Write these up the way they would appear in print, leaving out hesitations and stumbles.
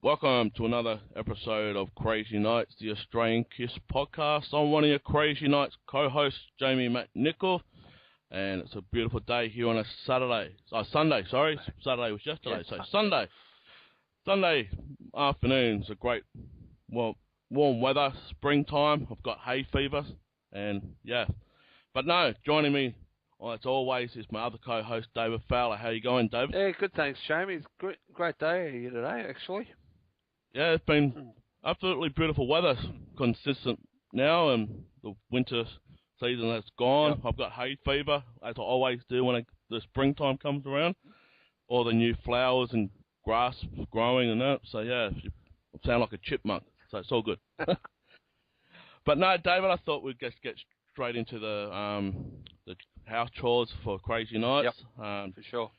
Welcome to another episode of Krazy Knights, the Australian Kiss podcast. I'm one of your Krazy Knights co-hosts, Jamie McNichol, and it's a beautiful day here on a Sunday. Saturday was yesterday, so Sunday afternoon. It's a great, warm weather, springtime. I've got hay fever, and yeah. But no, joining me, as always, is my other co-host, David Fowler. How you going, David? Yeah, good, thanks, Jamie. It's a great day here today, actually. Yeah, it's been absolutely beautiful weather, consistent now, and the winter season that's gone. Yep. I've got hay fever, as I always do when the springtime comes around. All the new flowers and grass growing and that. So, yeah, you sound like a chipmunk, so it's all good. But no, David, I thought we'd just get straight into the house chores for Krazy Knights. Yep, for sure.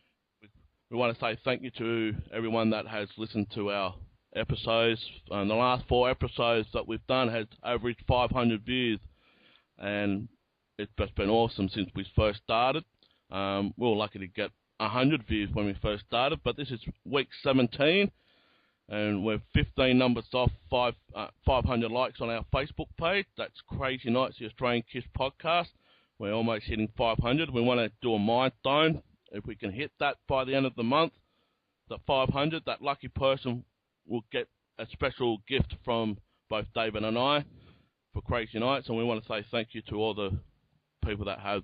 We want to say thank you to everyone that has listened to our episodes. The last 4 episodes that we've done has averaged 500 views, and it's just been awesome since we first started. We were lucky to get 100 views when we first started, but this is week 17, and we're 15 numbers off 500 likes on our Facebook page. That's Krazy Knights, the Australian Kiss podcast. We're almost hitting 500. We want to do a milestone. If we can hit that by the end of the month, the 500, that lucky person will get a special gift from both David and I for Krazy Knights, and we want to say thank you to all the people that have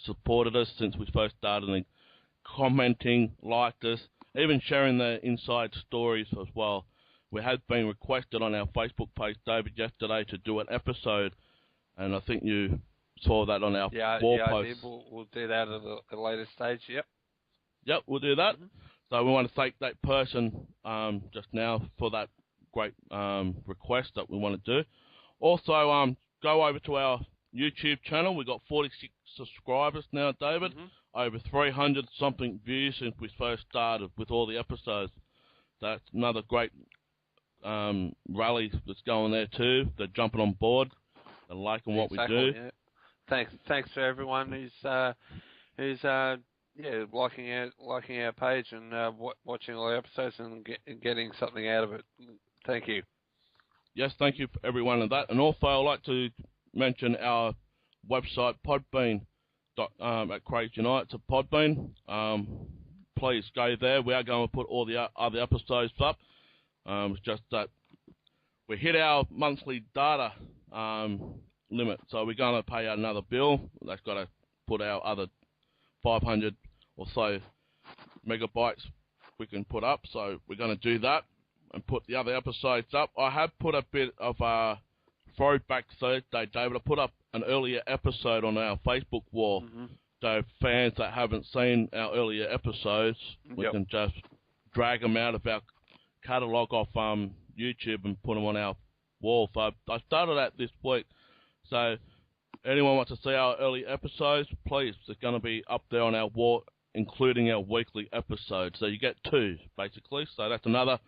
supported us since we first started, and commenting, liked us, even sharing their inside stories as well. We had been requested on our Facebook page, David, yesterday to do an episode, and I think you saw that on our wall post. I did. We'll do that at a later stage, Yep, we'll do that. Mm-hmm. So we want to thank that person just now for that great request that we want to do. Also, go over to our YouTube channel. We've got 46 subscribers now, David. Mm-hmm. Over 300-something views since we first started with all the episodes. That's another great rally that's going there too. They're jumping on board. They're liking what we do. Yeah. Thanks to everyone who's liking our page and watching all the episodes and getting something out of it. Thank you. Yes, thank you for everyone of that. And also, I'd like to mention our website, Podbean, at Krazy Knights at Podbean. Please go there. We are going to put all the other episodes up. It's just that we hit our monthly data limit, so we're going to pay out another bill. That's got to put our other 500 or so megabytes we can put up, so we're going to do that and put the other episodes up. I have put a bit of a throwback Thursday, David. I put up an earlier episode on our Facebook wall, so fans that haven't seen our earlier episodes, we can just drag them out of our catalogue off YouTube and put them on our wall. So I started that this week, so anyone wants to see our early episodes, please, they're going to be up there on our wall, including our weekly episodes. So you get 2, basically. So that's another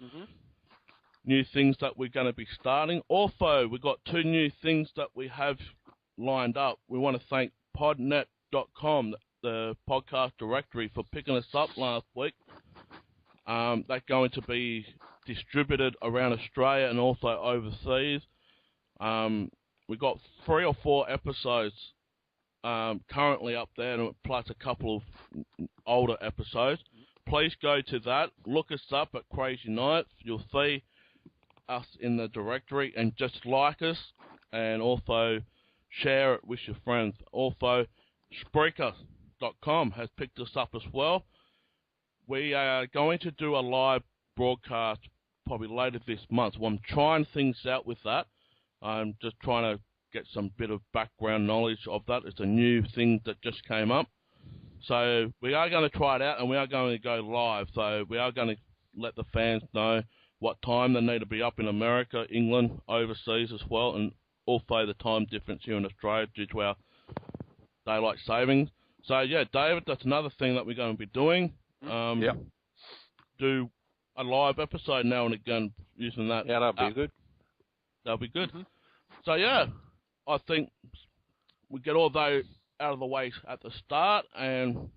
new things that we're going to be starting. Also, we've got 2 new things that we have lined up. We want to thank podnet.com, the podcast directory, for picking us up last week. That's going to be distributed around Australia and also overseas. We've got 3 or 4 episodes currently up there, plus a couple of older episodes. Please go to that. Look us up at Krazy Knights. You'll see us in the directory, and just like us, and also share it with your friends. Also, Spreaker.com has picked us up as well. We are going to do a live broadcast probably later this month. Well, I'm trying things out with that. I'm just trying to get some bit of background knowledge of that. It's a new thing that just came up. So we are going to try it out, and we are going to go live. So we are going to let the fans know what time they need to be up in America, England, overseas as well, and also the time difference here in Australia due to our daylight savings. So, yeah, David, that's another thing that we're going to be doing. Do a live episode now and again using that. Yeah, that'll be good. That'll be good. So, yeah, I think we get all those out of the way at the start, and,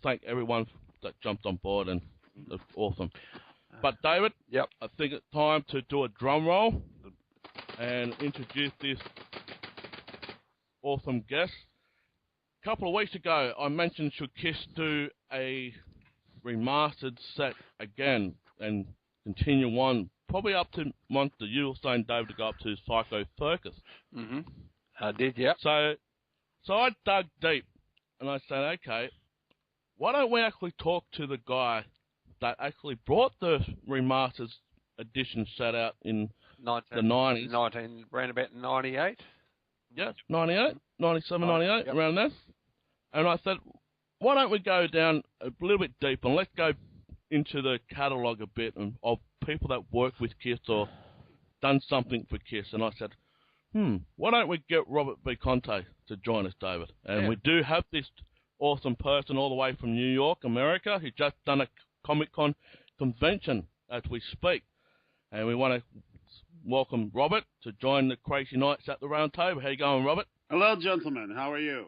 thank everyone that jumped on board, and it's awesome. But David, Yep. I think it's time to do a drum roll and introduce this awesome guest. A couple of weeks ago, I mentioned should Kiss do a remastered set again and continue on, probably up to Monster. You were saying, David, to go up to Psycho Circus. Mm-hmm. I did, yep. So I dug deep, and I said, okay, why don't we actually talk to the guy that actually brought the remastered edition set out in the 90s. Around about 98? Yeah, 98, 97, 98, yep. around there. And I said, why don't we go down a little bit deeper and let's go into the catalogue a bit of people that work with Kiss or done something for Kiss. And I said, why don't we get Robert B. Conte to join us, David? And we do have this awesome person all the way from New York, America. He's just done a Comic-Con convention as we speak. And we want to welcome Robert to join the Krazy Knights at the round table. How you going, Robert? Hello, gentlemen. How are you?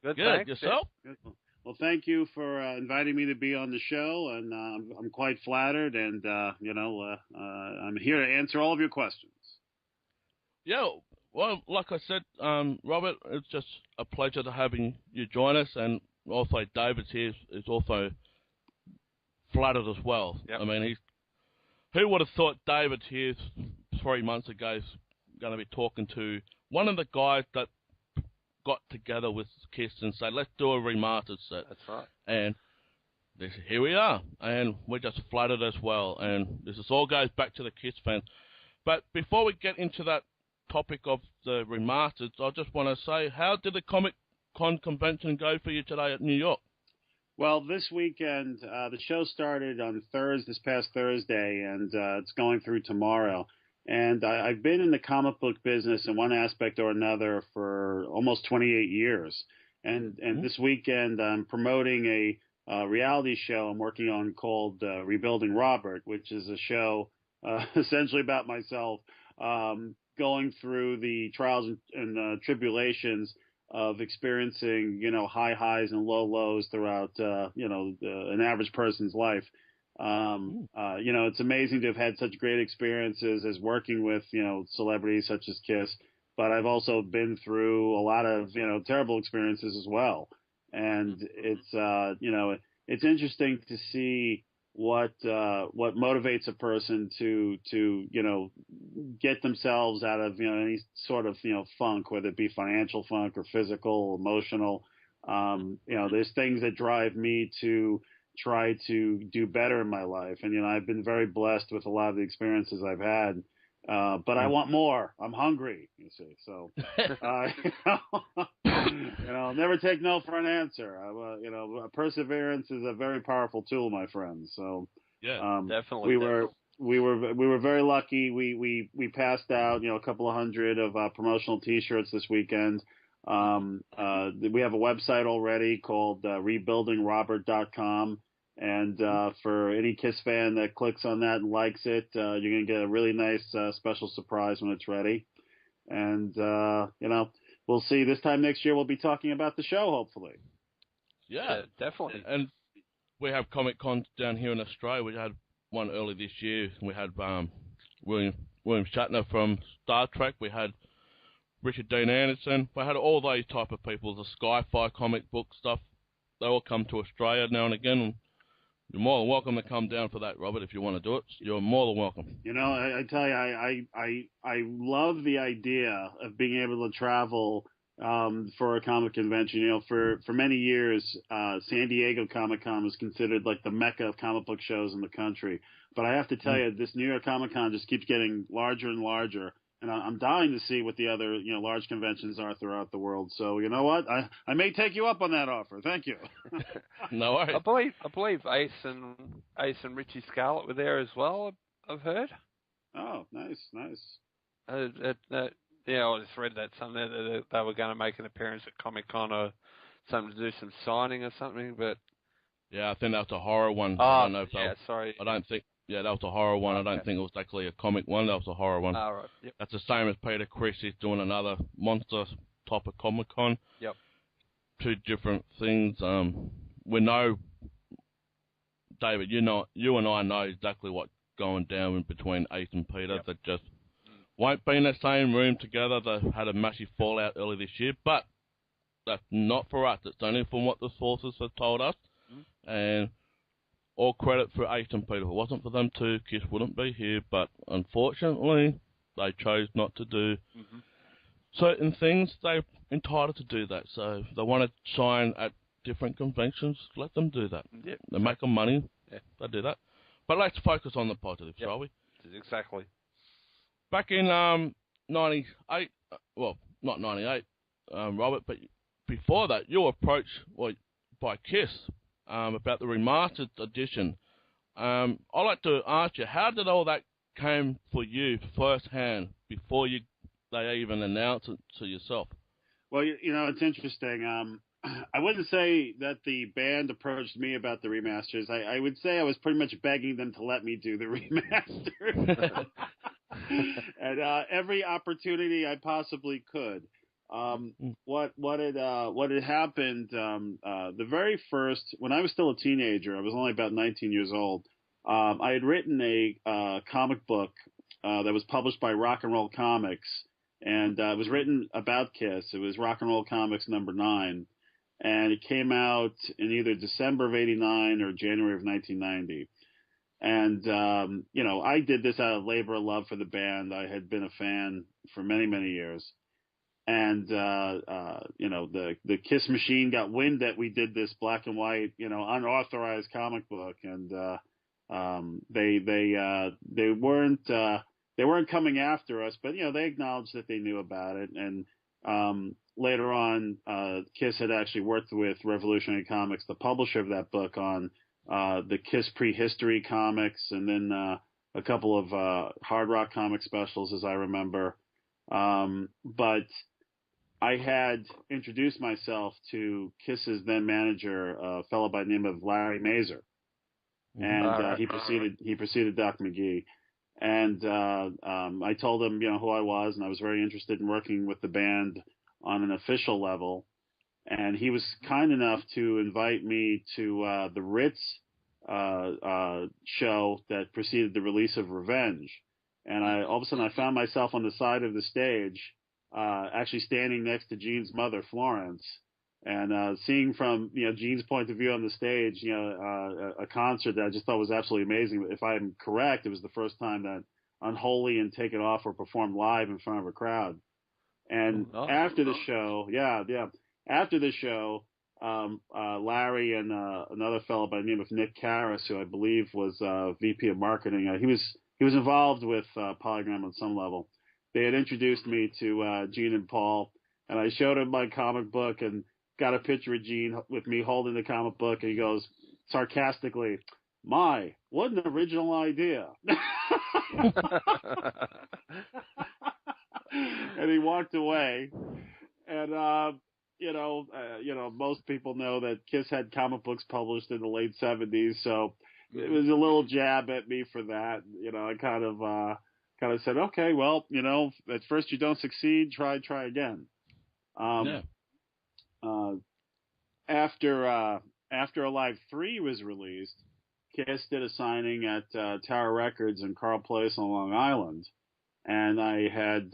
Good, good. Yourself? Good. Well, thank you for inviting me to be on the show, and I'm quite flattered, and, I'm here to answer all of your questions. Yeah, well, like I said, Robert, it's just a pleasure to having you join us, and also David's here is also flattered as well. Yep. I mean, who would have thought David here 3 months ago is going to be talking to one of the guys that got together with Kiss and said, let's do a remastered set. That's right. And here we are, and we're just flattered as well, and this all goes back to the Kiss fans. But before we get into that topic of the remasters, I just want to say, how did the Comic-Con convention go for you today at New York? Well, this weekend, the show started on this past Thursday, and it's going through tomorrow. And I've been in the comic book business in one aspect or another for almost 28 years. And this weekend, I'm promoting a reality show I'm working on called Rebuilding Robert, which is a show essentially about myself going through the trials and tribulations of experiencing, high highs and low lows throughout, an average person's life. It's amazing to have had such great experiences as working with, celebrities such as Kiss, but I've also been through a lot of, terrible experiences as well. And it's interesting to see what motivates a person to get themselves out of, any sort of, funk, whether it be financial funk or physical, emotional. There's things that drive me to try to do better in my life. And, I've been very blessed with a lot of the experiences I've had. But I want more. I'm hungry, you see. So, never take no for an answer. Perseverance is a very powerful tool, my friends. So, yeah, definitely. We were very lucky. We passed out, a couple of hundred of promotional T-shirts this weekend. We have a website already called rebuildingrobert.com. And for any Kiss fan that clicks on that and likes it, you're going to get a really nice special surprise when it's ready. And, we'll see. This time next year, we'll be talking about the show, hopefully. Yeah, definitely. And we have Comic-Con down here in Australia. We had one early this year. We had William Shatner from Star Trek. We had Richard Dean Anderson. We had all those type of people, the sci-fi comic book stuff. They all come to Australia now and again. You're more than welcome to come down for that, Robert, if you want to do it. You're more than welcome. I tell you, I love the idea of being able to travel for a comic convention. For many years, San Diego Comic-Con was considered like the mecca of comic book shows in the country. But I have to tell you, this New York Comic-Con just keeps getting larger and larger. And I'm dying to see what the other, large conventions are throughout the world. So you know what? I may take you up on that offer. Thank you. No worries. I believe Ace and Richie Scarlett were there as well. I've heard. Oh, nice. I just read that somewhere that they were going to make an appearance at Comic-Con or something to do some signing or something. But yeah, I think that was a horror one. Oh, I don't know if sorry. I don't think. Yeah, that was a horror one. I don't think it was actually a comic one. That was a horror one. All right. Yep. That's the same as Peter Criss. He's doing another monster type of Comic-Con. Yep. Two different things. We know David, you and I know exactly what's going down in between Ace and Peter. Yep. That just won't be in the same room together. They had a massive fallout early this year, but that's not for us. It's only from what the sources have told us. And all credit for Ace and Peter. If it wasn't for them two, Kiss wouldn't be here. But unfortunately, they chose not to do certain things. They're entitled to do that. So if they want to sign at different conventions, let them do that. Yep. They make them money. Yeah. They do that. But let's focus on the positive, Yep. shall we? Exactly. Back in 98, well, not 98, Robert, but before that, you were approached by Kiss about the remastered edition. I'd like to ask you, how did all that came for you firsthand before they even announced it to yourself? Well, it's interesting. I wouldn't say that the band approached me about the remasters. I would say I was pretty much begging them to let me do the remasters. And every opportunity I possibly could. What had happened, the very first, when I was still a teenager, I was only about 19 years old, I had written a comic book that was published by Rock and Roll Comics, and it was written about Kiss. It was Rock and Roll Comics number 9, and it came out in either December of 89 or January of 1990. And, I did this out of labor of love for the band. I had been a fan for many, many years. And, the Kiss machine got wind that we did this black and white, unauthorized comic book. And, they weren't coming after us, but, they acknowledged that they knew about it. And, later on, Kiss had actually worked with Revolutionary Comics, the publisher of that book, on the Kiss prehistory comics, and then a couple of Hard Rock comic specials, as I remember. But I had introduced myself to Kiss's then manager, a fellow by the name of Larry Mazer, and he preceded Doc McGee. And I told him, who I was, and I was very interested in working with the band on an official level. And he was kind enough to invite me to the Ritz show that preceded the release of Revenge. And all of a sudden I found myself on the side of the stage, actually standing next to Gene's mother, Florence, and seeing from Gene's point of view on the stage, a concert that I just thought was absolutely amazing. If I'm correct, it was the first time that Unholy and Take It Off were performed live in front of a crowd. And after the show, after the show, Larry and another fellow by the name of Nick Karras, who I believe was VP of marketing, he was involved with Polygram on some level. They had introduced me to Gene and Paul, and I showed him my comic book and got a picture of Gene with me holding the comic book, and he goes sarcastically, "My, what an original idea." And he walked away. And most people know that Kiss had comic books published in the late 70s, so it was a little jab at me for that. I kind of said, okay, well, at first you don't succeed, try again. After Alive 3 was released, Kiss did a signing at Tower Records in Carl Place on Long Island. And I had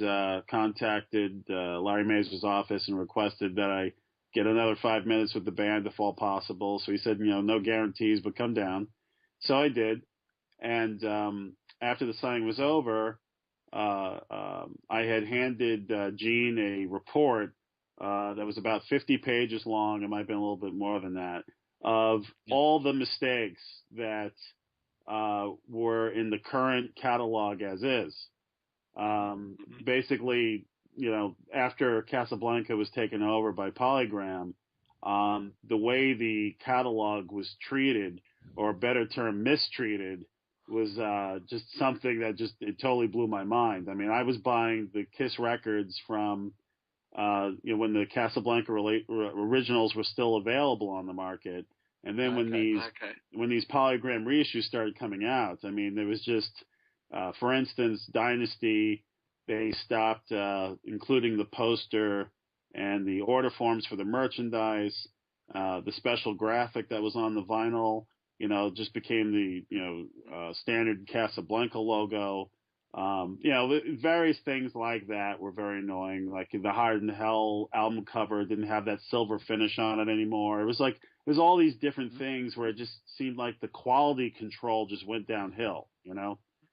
contacted Larry Mazer's office and requested that I get another 5 minutes with the band if all possible. So he said, no guarantees, but come down. So I did. And after the signing was over, I had handed Gene a report that was about 50 pages long. It might have been a little bit more than that, of all the mistakes that were in the current catalog as is. Basically, after Casablanca was taken over by Polygram, the way the catalog was treated, or a better term, mistreated, was just something that it totally blew my mind. I mean, I was buying the Kiss records from, when the Casablanca originals were still available on the market. And then when these Polygram reissues started coming out, I mean, there was just, for instance, Dynasty, they stopped including the poster and the order forms for the merchandise, the special graphic that was on the vinyl. just became the standard Casablanca logo. Various things like that were very annoying. Like the Hard in Hell album cover didn't have that silver finish on it anymore. It was all these different things where it just seemed like the quality control just went downhill,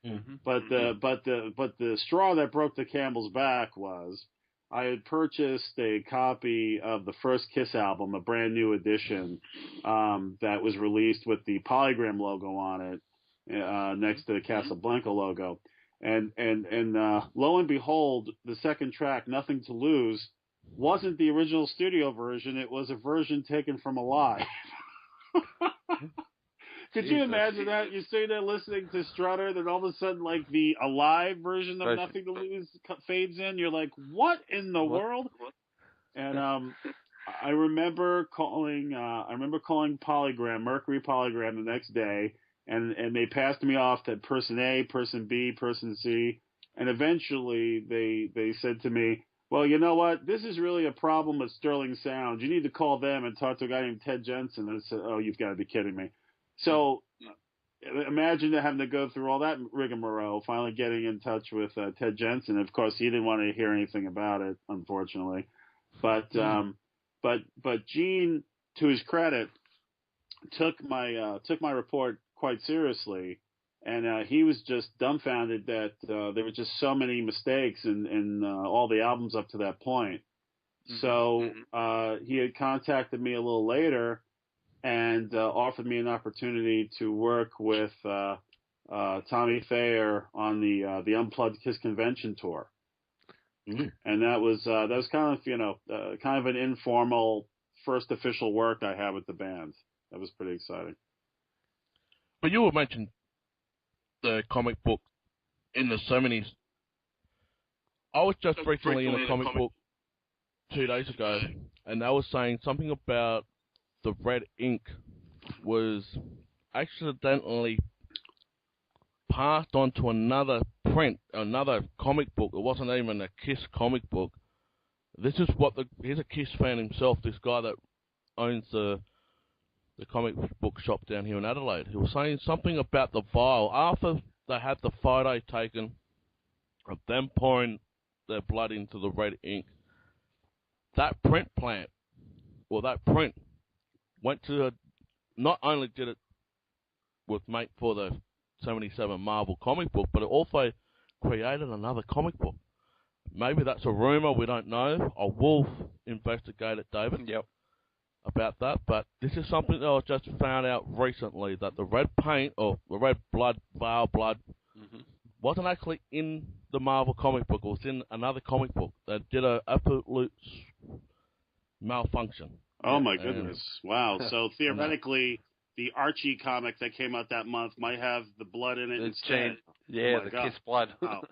Mm-hmm. But the straw that broke the camel's back was I had purchased a copy of the first Kiss album, a brand new edition, that was released with the Polygram logo on it, next to the Casablanca logo. And lo and behold, the second track, Nothing to Lose, wasn't the original studio version. It was a version taken from Alive. Could you imagine that? You're sitting there listening to Strutter, then all of a sudden, like, the Alive version of Nothing to Lose fades in. You're like, what in the world? And I remember calling Polygram, Mercury Polygram, the next day, and they passed me off to person A, person B, person C, and eventually they said to me, well, you know what? This is really a problem with Sterling Sound. You need to call them and talk to a guy named Ted Jensen. And I said, oh, you've got to be kidding me. So imagine having to go through all that rigmarole, finally getting in touch with Ted Jensen. Of course, he didn't want to hear anything about it, unfortunately. But Gene, to his credit, took my report quite seriously, and he was just dumbfounded that there were just so many mistakes in all the albums up to that point. So he had contacted me a little later and offered me an opportunity to work with Tommy Thayer on the Unplugged Kiss Convention tour. And that was kind of an informal first official work I had with the band. That was pretty exciting. But you were mentioning the comic book in the 70s. I was just recently in a comic book 2 days ago, and they were saying something about the red ink was accidentally passed on to another comic book. It wasn't even a Kiss comic book. This is he's a Kiss fan himself, this guy that owns the comic book shop down here in Adelaide. He was saying something about the vial. After they had the photo taken of them pouring their blood into the red ink, that print plant, or that print, went to not only did it make for the 77 Marvel comic book, but it also created another comic book. Maybe that's a rumor, we don't know. I will investigate it, David. Yep. About that, but this is something that I just found out recently, that the red paint, or the red vial blood, wasn't actually in the Marvel comic book. It was in another comic book that did a absolute malfunction. Oh my goodness. Wow. So theoretically, the Archie comic that came out that month might have the blood in it instead. Yeah, the Kiss blood. Wow.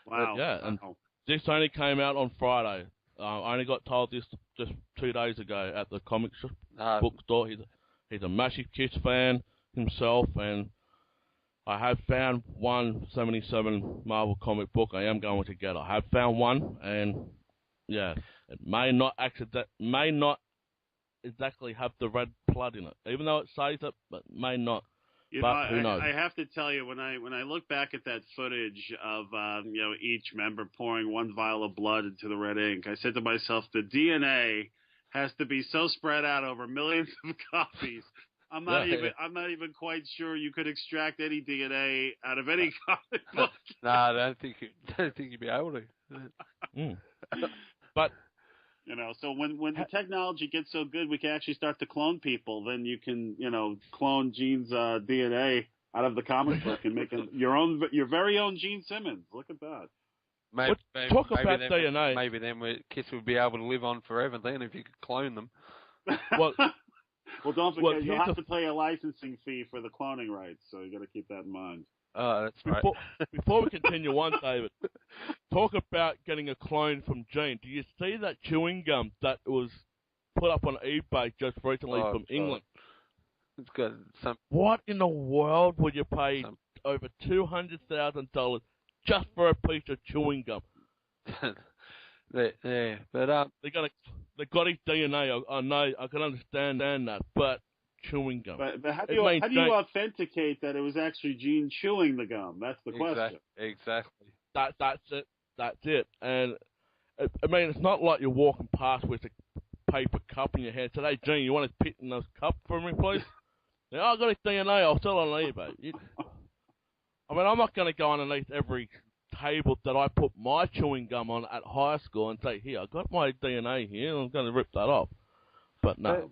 Wow. Yeah, and this only came out on Friday. I only got told this just 2 days ago at the comic book store. He's a massive Kiss fan himself, and I have found one 77 Marvel comic book I am going to get. I have found one, and yeah, it may not exactly have the red blood in it, even though it says it, but may not. But who knows? I have to tell you, when I look back at that footage of each member pouring one vial of blood into the red ink, I said to myself, the DNA has to be so spread out over millions of copies. I'm not even quite sure you could extract any DNA out of any comic book. No, I don't think you'd be able to. But so when the technology gets so good we can actually start to clone people, then you can, clone Gene's DNA out of the comic book and make your very own Gene Simmons. Look at that. Talk about DNA. Maybe then Kiss would be able to live on forever then if you could clone them. Well, don't forget, you'll have to pay a licensing fee for the cloning rights, so you got to keep that in mind. Oh, that's right. Before we continue on, David, talk about getting a clone from Gene. Do you see that chewing gum that was put up on eBay just recently from England? It's got some. What in the world would you pay over $200,000 just for a piece of chewing gum? Yeah, but they got his DNA. I know, I can understand that, but chewing gum. But how do It you authenticate that it was actually Gene chewing the gum? That's the question. Exactly. That's it. That's it. And I mean, it's not like you're walking past with a paper cup in your hand. Say, hey, Gene, you want to pit in this cup for me, please? Yeah, I've got his DNA. I'll sell it on eBay. I mean, I'm not going to go underneath every table that I put my chewing gum on at high school and say, here, I've got my DNA here, and I'm going to rip that off. But no.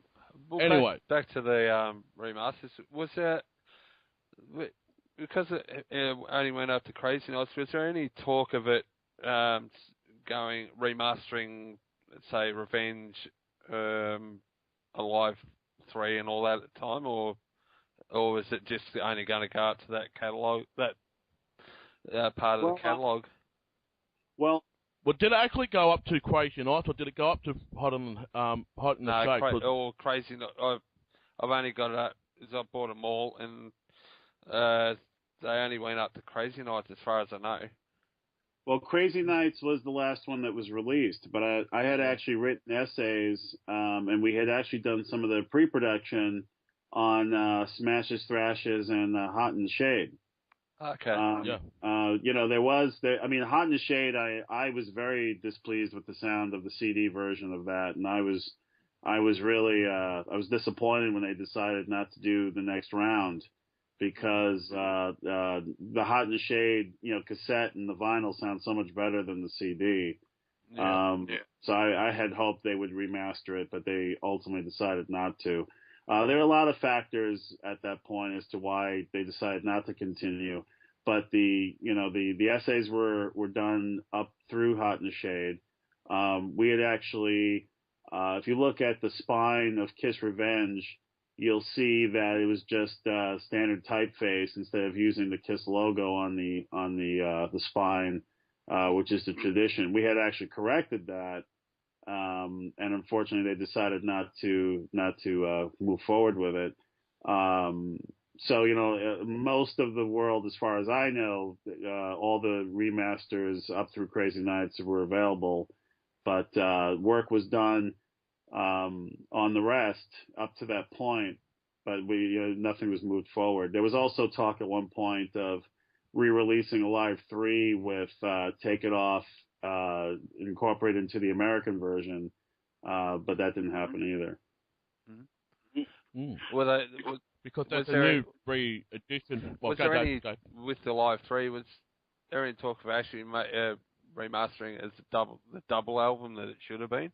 Well, anyway. Back to the remasters. Was there, because it only went up to Krazy Knights, was there any talk of it remastering, let's say, Revenge, Alive 3 and all that at the time, or was it just only going to go up to that catalogue, that part of the catalogue? Well, did it actually go up to Krazy Knights, or did it go up to Hot in the Shade? Krazy Knights. I've only got it because I bought them all, and they only went up to Krazy Knights as far as I know. Well, Krazy Knights was the last one that was released, but I had actually written essays, and we had actually done some of the pre-production on Smashes, Thrashes, and Hot in the Shade. Okay. Hot in the Shade, I was very displeased with the sound of the CD version of that, and I was really I was disappointed when they decided not to do the next round, because the Hot in the Shade, cassette and the vinyl sound so much better than the CD. So I had hoped they would remaster it, but they ultimately decided not to. There are a lot of factors at that point as to why they decided not to continue, but the essays were done up through Hot in the Shade. We had actually, if you look at the spine of Kiss Revenge, you'll see that it was just standard typeface instead of using the Kiss logo on the spine, which is the tradition. We had actually corrected that. And unfortunately, they decided not to move forward with it. So most of the world, as far as I know, all the remasters up through Krazy Knights were available, but work was done on the rest up to that point, but nothing was moved forward. There was also talk at one point of re-releasing Alive 3 with Take It Off incorporated into the American version, but that didn't happen either. Because that's a new re-edition. Was there any, with the Alive 3, was there any talk of actually remastering it as the double album that it should have been?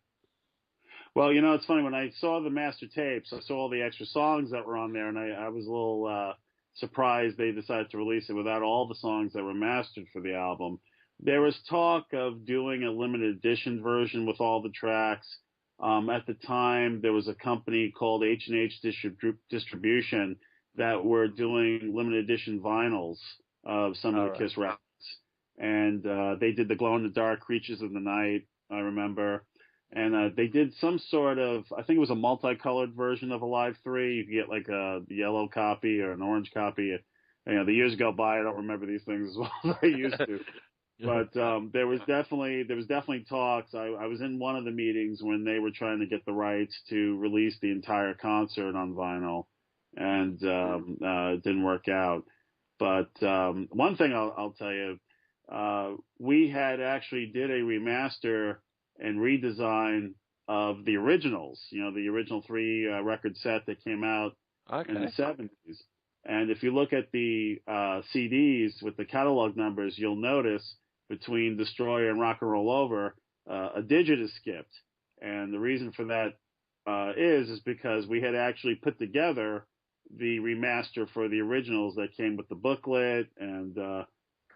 Well, it's funny, when I saw the master tapes, I saw all the extra songs that were on there, and I was a little surprised they decided to release it without all the songs that were mastered for the album. There was talk of doing a limited edition version with all the tracks. At the time, there was a company called H&H Distribution that were doing limited edition vinyls of some of the Kiss records. And they did the glow-in-the-dark Creatures of the Night, I remember. And they did some sort of, I think it was a multicolored version of Alive 3. You could get like a yellow copy or an orange copy. The years go by, I don't remember these things as well as I used to. But there was definitely talks. I was in one of the meetings when they were trying to get the rights to release the entire concert on vinyl, and it didn't work out. But one thing I'll tell you, we had actually did a remaster and redesign of the originals. The original 3 record set that came out in the 70s. And if you look at the CDs with the catalog numbers, you'll notice between Destroyer and Rock and Roll Over, a digit is skipped. And the reason for that is because we had actually put together the remaster for the originals that came with the booklet and a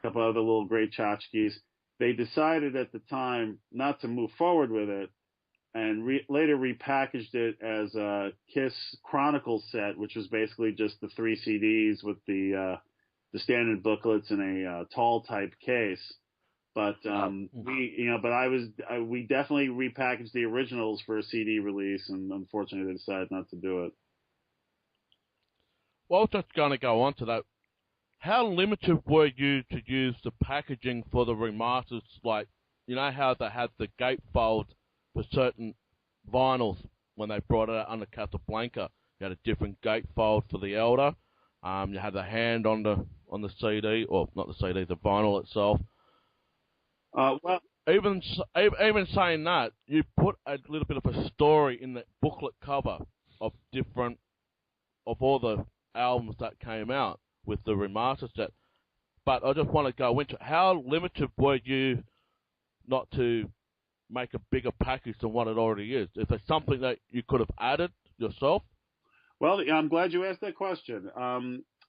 couple other little great tchotchkes. They decided at the time not to move forward with it, and later repackaged it as a Kiss Chronicles set, which was basically just the 3 CDs with the standard booklets in a tall type case. But we definitely repackaged the originals for a CD release, and unfortunately they decided not to do it. Well, just going to go on to that. How limited were you to use the packaging for the remasters? Like, how they had the gatefold for certain vinyls when they brought it out under Casablanca. You had a different gatefold for the Elder. You had the hand on the CD, or not the CD, the vinyl itself. Well, Even saying that, you put a little bit of a story in the booklet cover of all the albums that came out with the remastered set. But I just want to go into how limited were you not to make a bigger package than what it already is? Is there something that you could have added yourself? well, I'm glad you asked that question.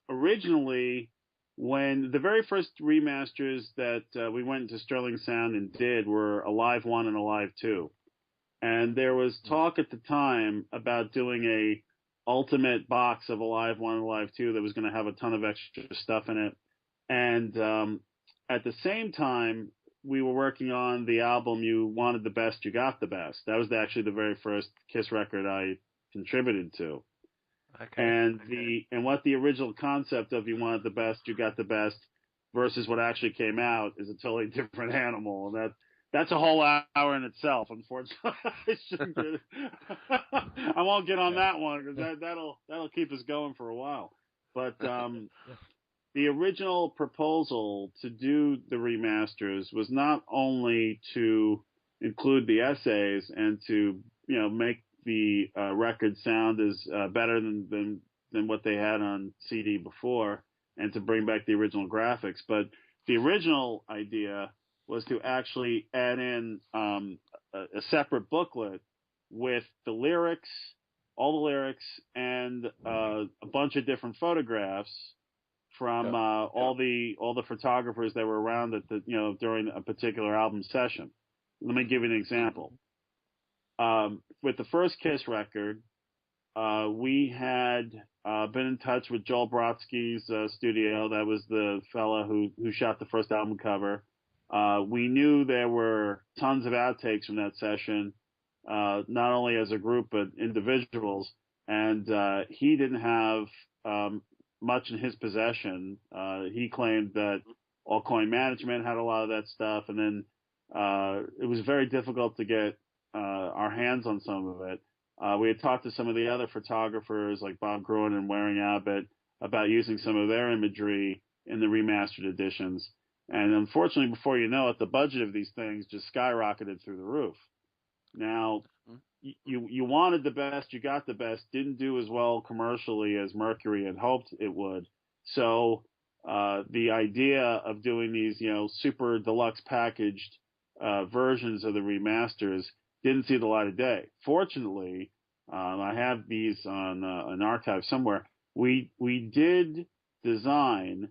Originally, when the very first remasters that we went into Sterling Sound and did were Alive 1 and Alive 2. And there was talk at the time about doing a ultimate box of Alive 1 and Alive 2 that was going to have a ton of extra stuff in it. And at the same time, we were working on the album You Wanted the Best, You Got the Best. That was actually the very first Kiss record I contributed to. Okay. And what the original concept of You Wanted the Best, You Got the Best versus what actually came out is a totally different animal. And that's a whole hour in itself, unfortunately. I won't get on that one because that'll keep us going for a while. But the original proposal to do the remasters was not only to include the essays and to make the record sound as better than what they had on CD before, and to bring back the original graphics, but the original idea was to actually add in a separate booklet with the lyrics, all the lyrics, and a bunch of different photographs from all the photographers that were around at during a particular album session. Let me give you an example. With the first Kiss record, we had been in touch with Joel Brodsky's studio. That was the fella who shot the first album cover. We knew there were tons of outtakes from that session, not only as a group but individuals. And he didn't have much in his possession. He claimed that All Coin Management had a lot of that stuff, and then it was very difficult to get our hands on some of it. We had talked to some of the other photographers like Bob Gruen and Waring Abbott about using some of their imagery in the remastered editions. And unfortunately, before you know it, the budget of these things just skyrocketed through the roof. Now, you wanted the best, you got the best, didn't do as well commercially as Mercury had hoped it would. So the idea of doing these, super deluxe packaged versions of the remasters didn't see the light of day. Fortunately, I have these on an archive somewhere. We did design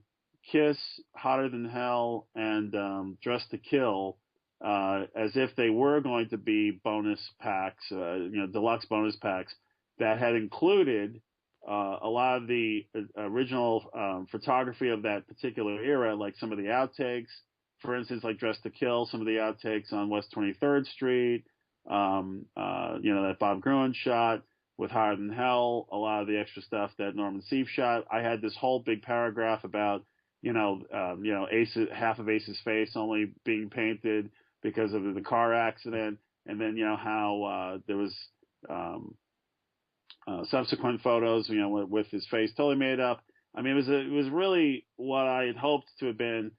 Kiss, Hotter Than Hell, and Dress to Kill as if they were going to be bonus packs, deluxe bonus packs that had included a lot of the original photography of that particular era, like some of the outtakes. For instance, like Dress to Kill, some of the outtakes on West 23rd Street. That Bob Gruen shot with Higher Than Hell, a lot of the extra stuff that Norman Seeff shot. I had this whole big paragraph about, half of Ace's face only being painted because of the car accident. And then, how there was subsequent photos, with his face totally made up. I mean, it was really what I had hoped to have been,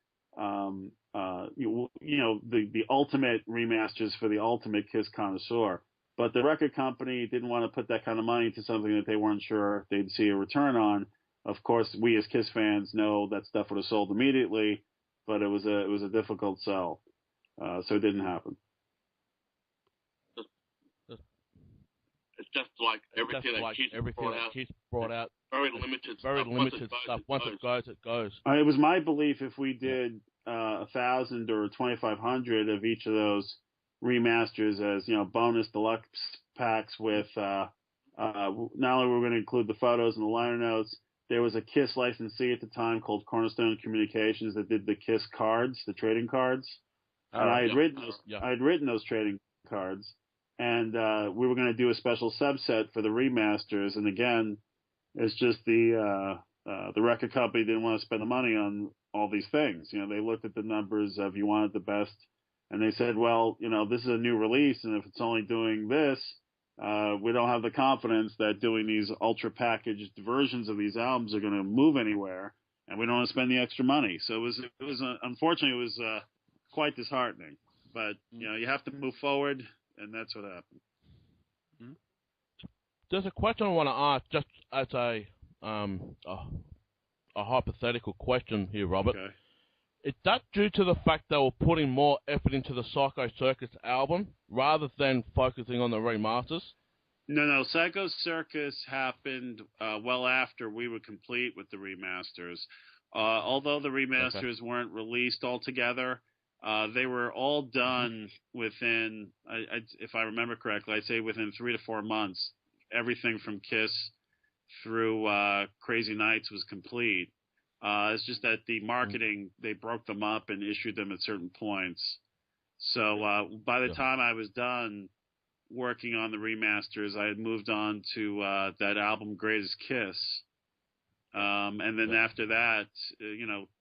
the ultimate remasters for the ultimate Kiss connoisseur. But the record company didn't want to put that kind of money into something that they weren't sure they'd see a return on. Of course, we as Kiss fans know that stuff would have sold immediately, but it was a difficult sell, so it didn't happen. It's just like everything that Keith brought out. Very limited stuff. Once it goes, it goes. It was my belief if we did 1,000 or 2,500 of each of those remasters as bonus deluxe packs with not only were we going to include the photos and the liner notes. There was a Kiss licensee at the time called Cornerstone Communications that did the Kiss cards, the trading cards, and I had written those trading cards. And we were going to do a special subset for the remasters. And again, it's just the record company didn't want to spend the money on all these things. They looked at the numbers of You Wanted the Best, and they said, well, this is a new release, and if it's only doing this, we don't have the confidence that doing these ultra packaged versions of these albums are going to move anywhere, and we don't want to spend the extra money. So it was unfortunately it was quite disheartening. But you have to move forward, and that's what happened. There's a question I want to ask, just as a hypothetical question here, Robert. Okay. Is that due to the fact they were putting more effort into the Psycho Circus album rather than focusing on the remasters? No. Psycho Circus happened well after we were complete with the remasters. Although the remasters weren't released altogether, they were all done within, if I remember correctly, I'd say within 3 to 4 months. Everything from Kiss through Krazy Knights was complete. It's just that the marketing, they broke them up and issued them at certain points. So by the time I was done working on the remasters, I had moved on to that album Greatest Kiss. And then after that,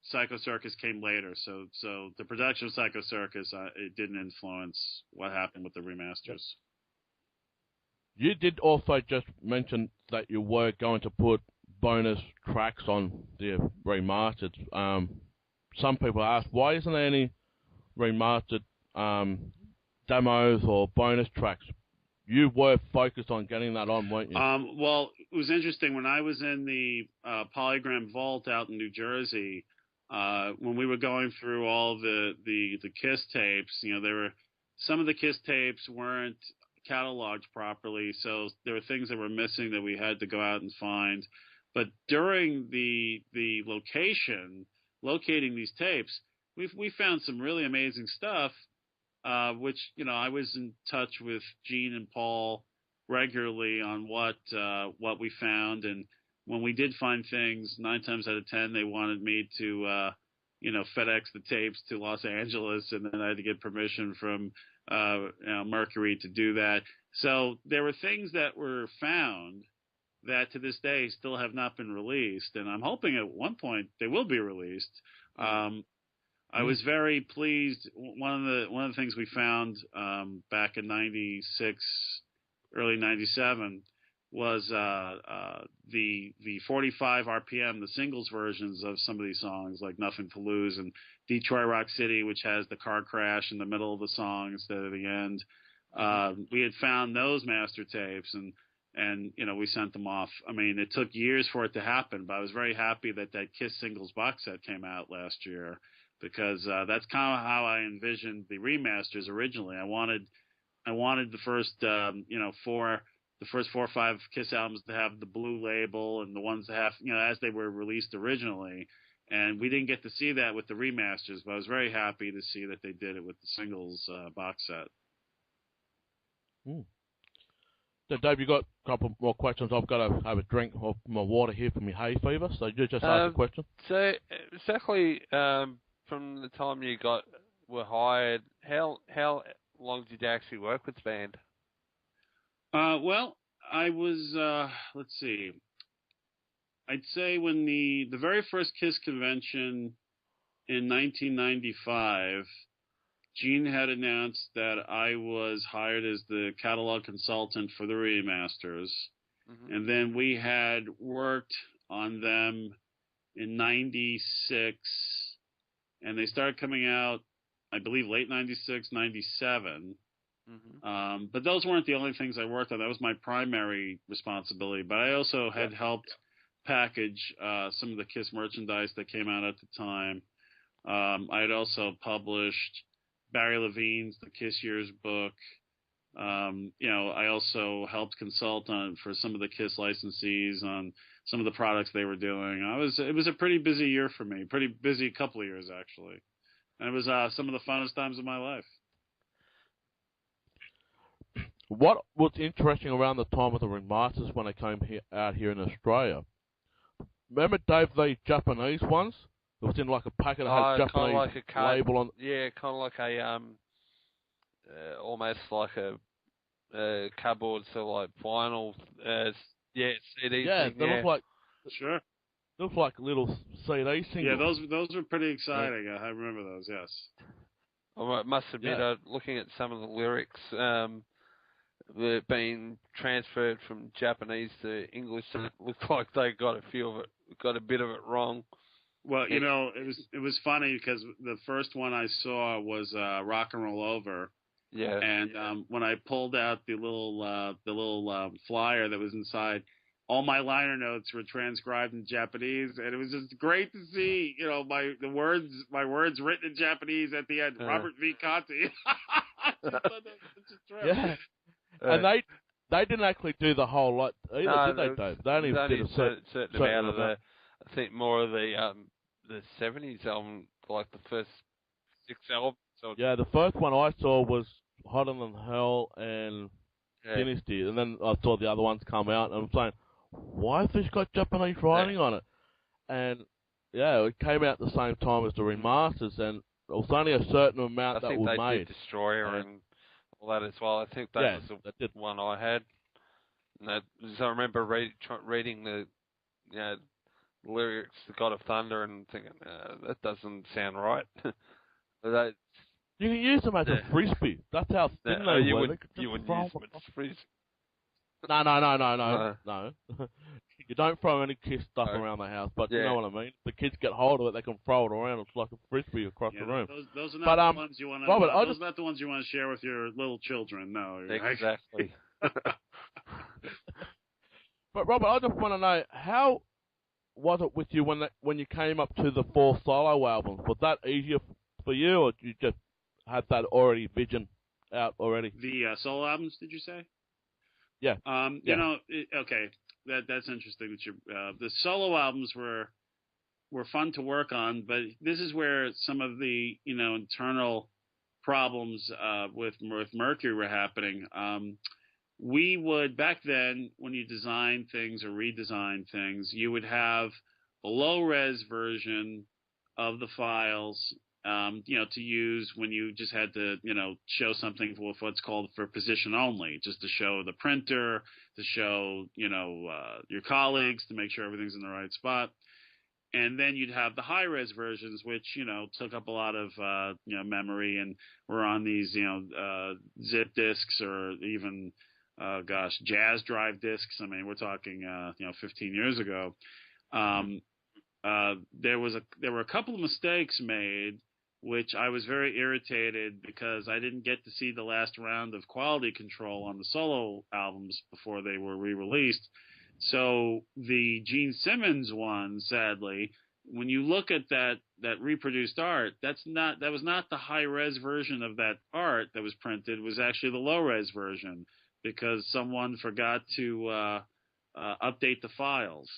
Psycho Circus came later. So the production of Psycho Circus, it didn't influence what happened with the remasters. You did also just mention that you were going to put bonus tracks on the remastered. Some people ask, why isn't there any remastered demos or bonus tracks? You were focused on getting that on, weren't you? Well, it was interesting. When I was in the Polygram Vault out in New Jersey, when we were going through all the Kiss tapes, there were some of the Kiss tapes weren't cataloged properly, so there were things that were missing that we had to go out and find. But during the locating these tapes, we found some really amazing stuff, which I was in touch with Gene and Paul regularly on what we found, and when we did find things, 9 times out of 10 they wanted me to FedEx the tapes to Los Angeles, and then I had to get permission from Mercury to do that. So there were things that were found that to this day still have not been released, and I'm hoping at one point they will be released. I was very pleased. One of the things we found back in '96, early '97, was the 45 RPM, the singles versions of some of these songs, like Nothing to Lose and Detroit Rock City, which has the car crash in the middle of the song instead of the end. We had found those master tapes, and we sent them off. I mean, it took years for it to happen, but I was very happy that Kiss singles box set came out last year, because that's kind of how I envisioned the remasters originally. I wanted the first the first 4 or 5 Kiss albums to have the blue label, and the ones that have, as they were released originally. And we didn't get to see that with the remasters, but I was very happy to see that they did it with the singles box set. So, Dave, you got a couple more questions. I've got to have a drink of my water here for my hay fever, so you just ask a question. So, exactly from the time you were hired, how long did you actually work with the band? Well, I was, let's see, I'd say when the very first Kiss convention in 1995, Gene had announced that I was hired as the catalog consultant for the remasters. And then we had worked on them in 96, and they started coming out, I believe, late 96, 97. But those weren't the only things I worked on. That was my primary responsibility. But I also had helped package some of the Kiss merchandise that came out at the time. I had also published Barry Levine's The Kiss Years book. I also helped consult for some of the Kiss licensees on some of the products they were doing. It was a pretty busy year for me, pretty busy couple of years actually. And it was some of the funnest times of my life. What was interesting around the time of the remasters when they came out here in Australia? Remember, Dave, the Japanese ones? It was in like a packet that had Japanese like a card, label on. Yeah, kind of like a almost like a cardboard, so like vinyl. CD. Yeah, thing, they look like Look like little CD singles. Yeah, those were pretty exciting. I remember those. Yes. I must admit, looking at some of the lyrics being transferred from Japanese to English, and it looked like they got a bit of it wrong. Well, it was funny because the first one I saw was Rock and Roll Over. Yeah. And when I pulled out the little flyer that was inside, all my liner notes were transcribed in Japanese, and it was just great to see, my words written in Japanese at the end. Robert V. Conte. Yeah. And they didn't actually do the whole lot either, did they, Dave? They only did a certain amount of the. I think more of the 70s album, like the first 6 albums. So yeah, the first one I saw was Hotter Than Hell and Dynasty, and then I saw the other ones come out, and I'm saying, why has this got Japanese writing on it? And yeah, it came out at the same time as the remasters, and it was only a certain amount that was made. I think they did Destroyer and all that as well. I think that was the one I had. And I remember reading the lyrics, "The God of Thunder," and thinking, that doesn't sound right. But you can use them as a frisbee. That's how thin they you were. Wouldn't use them as frisbee. No. You don't throw any kiss stuff around the house, but you know what I mean. If the kids get hold of it, they can throw it around. It's like a frisbee across the room. Those are not the ones you want to. Robert, those are not the ones you want to share with your little children. No, exactly. But Robert, I just want to know, how was it with you when you came up to the 4 solo albums? Was that easier for you, or did you just had that already vision out already? The solo albums, did you say? Yeah. Okay, that's interesting. That the solo albums were fun to work on, but this is where some of the internal problems with Mercury were happening. We would, back then, when you design things or redesign things, you would have a low-res version of the files, to use when you just had to, show something with what's called for position only, just to show the printer, to show, your colleagues, to make sure everything's in the right spot. And then you'd have the high-res versions, which, took up a lot of, memory and were on these, zip disks or even, jazz drive disks. I mean, we're talking, 15 years ago. There were a couple of mistakes made, which I was very irritated because I didn't get to see the last round of quality control on the solo albums before they were re-released. So the Gene Simmons one, sadly, when you look at that reproduced art, that was not the high-res version of that art that was printed. It was actually the low-res version because someone forgot to update the files.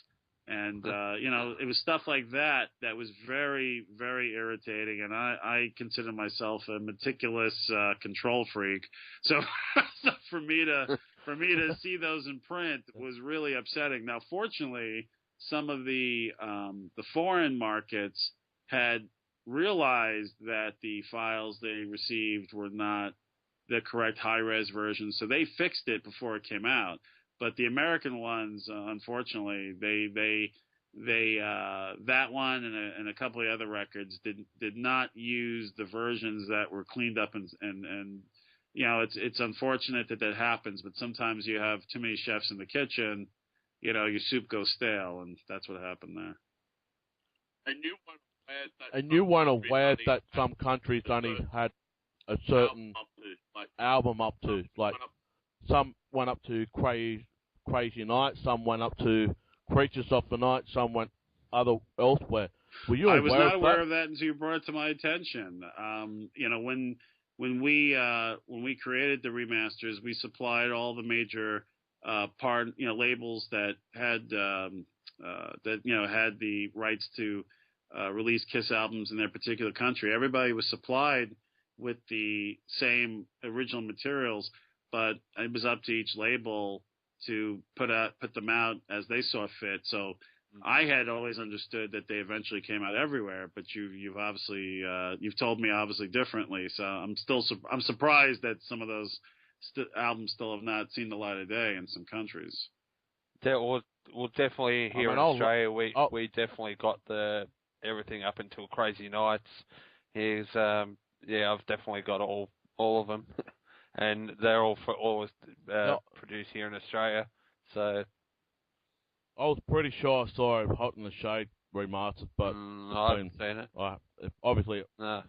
And, it was stuff like that was very, very irritating. And I consider myself a meticulous control freak. So, for me to see those in print was really upsetting. Now, fortunately, some of the foreign markets had realized that the files they received were not the correct high-res version. So they fixed it before it came out. But the American ones, unfortunately, they that one and a couple of other records did not use the versions that were cleaned up and it's unfortunate that happens. But sometimes you have too many chefs in the kitchen, your soup goes stale, and that's what happened there. And you weren't aware that some countries only had a certain album up to, like some went up to Krazy Knights, some went up to Creatures of the Night, some went elsewhere. Were you aware of that? I was not aware of that until you brought it to my attention. When we created the remasters, we supplied all the major labels that had had the rights to release Kiss albums in their particular country. Everybody was supplied with the same original materials, but it was up to each label to put them out as they saw fit. So I had always understood that they eventually came out everywhere, but you've obviously you've told me obviously differently. So I'm surprised that some of those albums still have not seen the light of day in some countries. Well, definitely here in Australia, we definitely got everything up until Krazy Knights. I've definitely got all of them. And they're all produced here in Australia. So I was pretty sure I saw Hot in the Shade remastered, but I haven't seen it. Obviously, No.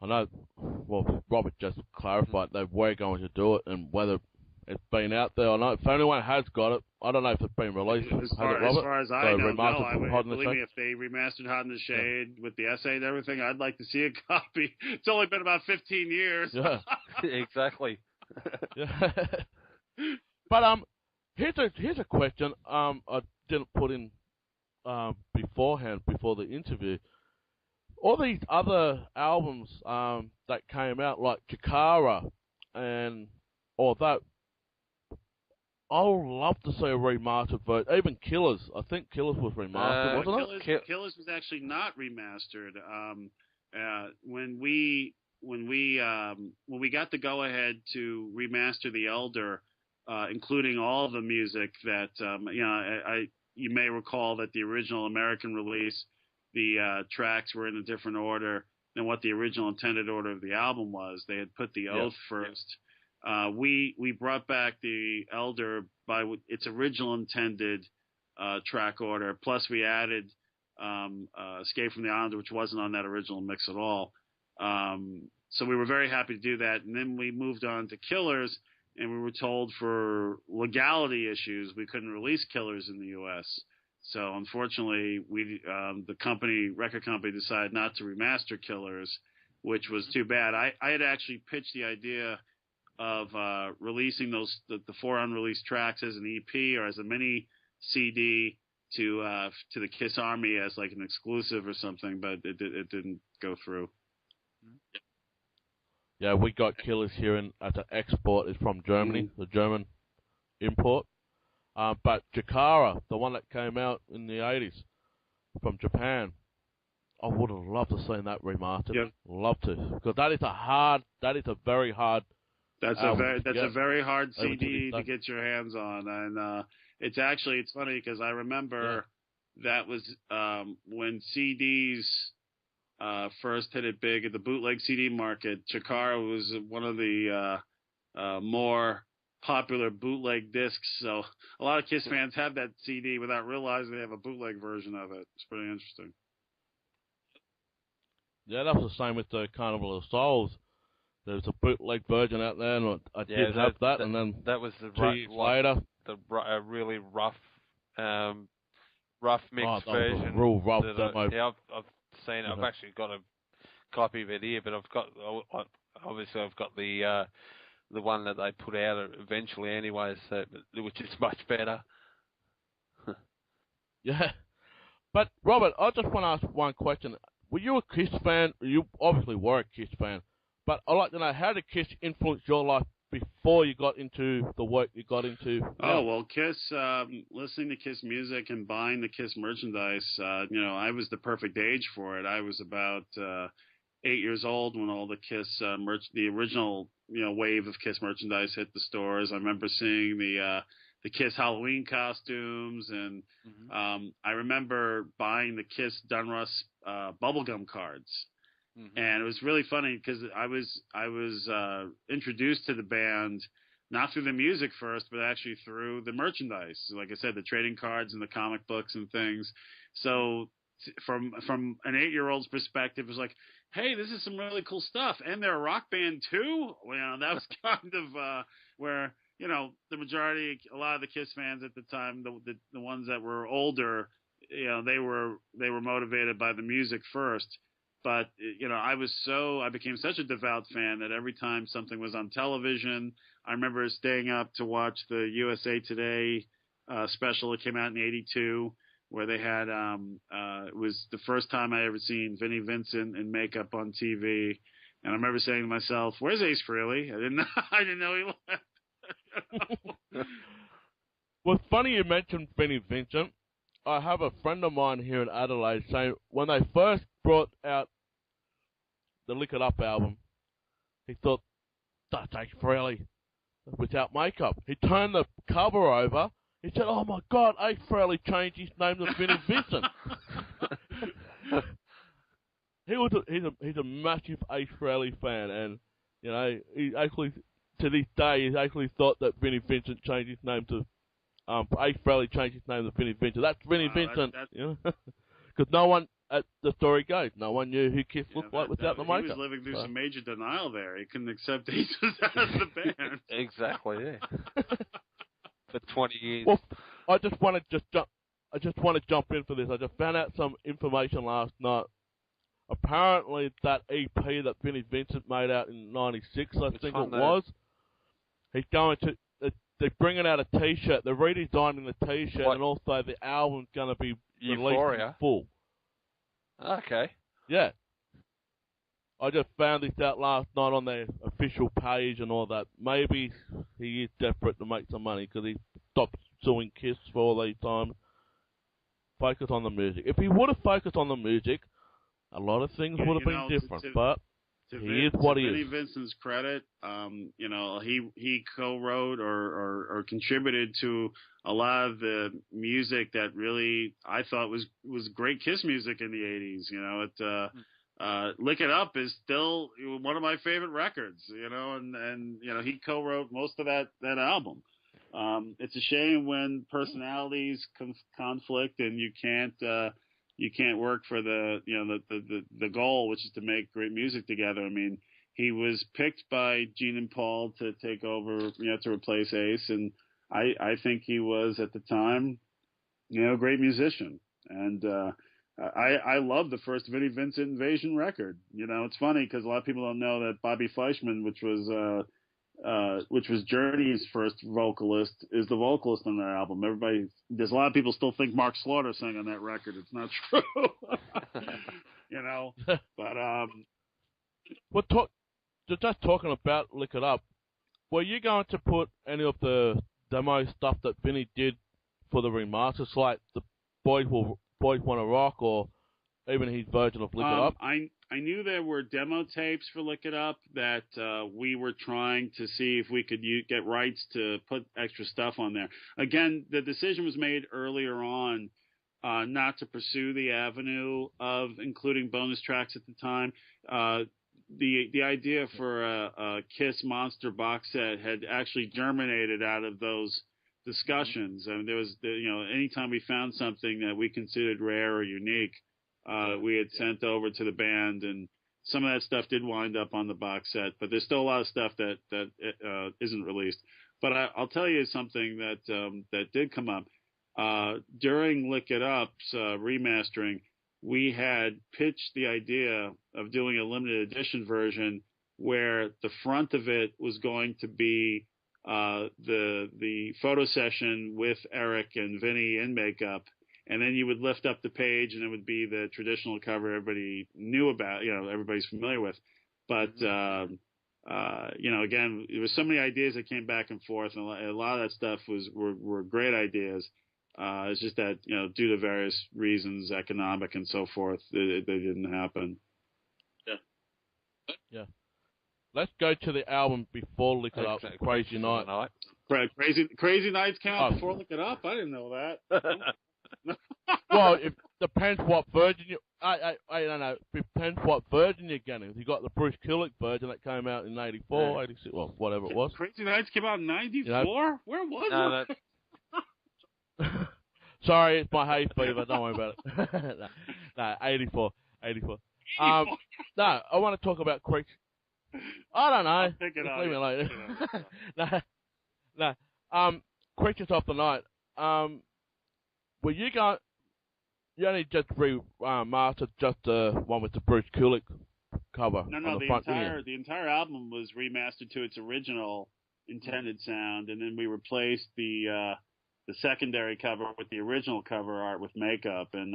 I know. Well, Robert just clarified they were going to do it, and whether it's been out there or not. If anyone has got it, I don't know if it's been released. As far as I know, believe me, if they remastered Hot in the Shade with the essay and everything, I'd like to see a copy. It's only been about 15 years. Yeah, exactly. Yeah. But here's a question. I didn't put in beforehand before the interview. All these other albums that came out, like Chikara and all that, I would love to see a remastered version. Even Killers. I think Killers was remastered, wasn't it? Killers was actually not remastered. When we got the go ahead to remaster The Elder, including all the music that you may recall that the original American release, the tracks were in a different order than what the original intended order of the album was. They had put The Oath first. We brought back The Elder by its original intended track order. Plus, we added Escape from the Island, which wasn't on that original mix at all. So we were very happy to do that. And then we moved on to Killers, and we were told for legality issues we couldn't release Killers in the U.S. So unfortunately, the record company decided not to remaster Killers, which was too bad. I had actually pitched the idea of releasing the 4 unreleased tracks as an EP or as a mini CD to the Kiss Army as like an exclusive or something, but it didn't go through. Yeah, we got Killers here as an export. Is from Germany, the German import. But Chikara, the one that came out in the 80s from Japan, I would have loved to see that remastered. Yep. Love to, because that is a very hard. That's a very hard CD to get your hands on, and it's funny because I remember that was when CDs first hit it big at the bootleg CD market. Chikara was one of the more popular bootleg discs, so a lot of Kiss fans have that CD without realizing they have a bootleg version of it. It's pretty interesting. Yeah, that was the same with the Carnival of Souls. There's a bootleg version out there, and I did have that, and then that was the 2 years later, a really rough mixed version. Real rough demo. I've seen it. I've actually got a copy of it here, but I've got the one that they put out eventually, anyway, so which is much better. Yeah, but Robert, I just want to ask one question. Were you a Kiss fan? You obviously were a Kiss fan. But I'd like to know, how did Kiss influence your life before you got into the work you got into? Oh, well, Kiss, listening to Kiss music and buying the Kiss merchandise, I was the perfect age for it. I was about 8 years old when all the Kiss the original, wave of Kiss merchandise hit the stores. I remember seeing the Kiss Halloween costumes, and I remember buying the Kiss Dunruss bubblegum cards. And it was really funny because I was introduced to the band not through the music first, but actually through the merchandise. Like I said, the trading cards and the comic books and things. So from an 8-year-old's perspective, it was like, hey, this is some really cool stuff, and they're a rock band too. Well, that was kind of where the majority, a lot of the Kiss fans at the time, the ones that were older, they were motivated by the music first. But, I became such a devout fan that every time something was on television, I remember staying up to watch the USA Today special that came out in '82, where they had, it was the first time I ever seen Vinnie Vincent in makeup on TV. And I remember saying to myself, where's Ace Frehley? I didn't know he left. Well, funny you mentioned Vinnie Vincent. I have a friend of mine here in Adelaide saying when they first brought out the Lick It Up album, he thought, that's Ace Frehley without makeup. He turned the cover over. He said, oh my God, Ace Frehley changed his name to Vinnie Vincent. He's a massive Ace Frehley fan, and You know, he actually, to this day, he's actually thought that Vinnie Vincent changed his name to, Ace Frehley changed his name to Vinnie Vincent. That's Vinnie Vincent, you know? Because no one, as the story goes, no one knew who Kiss looked like without the makeup. He was living through some major denial there. He couldn't accept Ace as the band. Exactly, yeah. For 20 years. Well, I just want to jump in for this. I just found out some information last night. Apparently, that EP that Vinnie Vincent made out in '96, I think it was, he's going to. They're bringing out a T-shirt. They're redesigning the T-shirt, and also the album's going to be released in full. Okay. Yeah. I just found this out last night on their official page and all that. Maybe he is desperate to make some money because he stopped suing Kiss for all these times. Focus on the music. If he would have focused on the music, a lot of things would have been different. But he is what he is. To Vinnie Vincent's credit, you know, he co-wrote or contributed to a lot of the music that really I thought was great Kiss music in the '80s. You know, Lick It Up is still one of my favorite records. You know, and you know he co-wrote most of that album. It's a shame when personalities conflict and you can't work for the goal, which is to make great music together. I mean, he was picked by Gene and Paul to take over, you know, to replace Ace, and I think he was at the time, you know, a great musician. And I love the first Vinnie Vincent Invasion record. You know, it's funny because a lot of people don't know that Bobby Fleischman, which was Journey's first vocalist, is the vocalist on that album. There's a lot of people still think Mark Slaughter sang on that record. It's not true. You know, but just talking about Lick It Up, were you going to put any of the demo stuff that Vinny did for the remasters, like the Boys Wanna Rock, or even his version of Lick It Up? I knew there were demo tapes for Lick It Up that we were trying to see if we could get rights to put extra stuff on there. Again, the decision was made earlier on not to pursue the avenue of including bonus tracks at the time. The idea for a Kiss Monster box set had actually germinated out of those discussions. I mean, there was, you know, anytime we found something that we considered rare or unique, we had sent over to the band, and some of that stuff did wind up on the box set, but there's still a lot of stuff that isn't released. But I'll tell you something that did come up. During Lick It Up's remastering, we had pitched the idea of doing a limited edition version where the front of it was going to be the photo session with Eric and Vinny in makeup, and then you would lift up the page and it would be the traditional cover everybody knew about, you know, everybody's familiar with. But you know, again, there was so many ideas that came back and forth, and a lot of that stuff were great ideas. It's just that, you know, due to various reasons, economic and so forth, they didn't happen. Yeah. Let's go to the album before Lick It Up, Krazy Nights. Krazy Knights came out before Lick It Up? I didn't know that. Well, it depends what version you... I don't know. It depends what version you're getting. You got the Bruce Kulick version that came out in 84, 86, well, whatever it was. Krazy Knights came out in 94? You know? Where was it? Sorry, it's my hay fever. Don't worry about it. no, 84. No, I want to talk about Creek. I don't know. I'll pick it Just leave me later. No. Creatures of the Night. Were you going? You only just remastered just the one with the Bruce Kulick cover. No. The entire album was remastered to its original intended sound, and then we replaced the secondary cover with the original cover art with makeup, and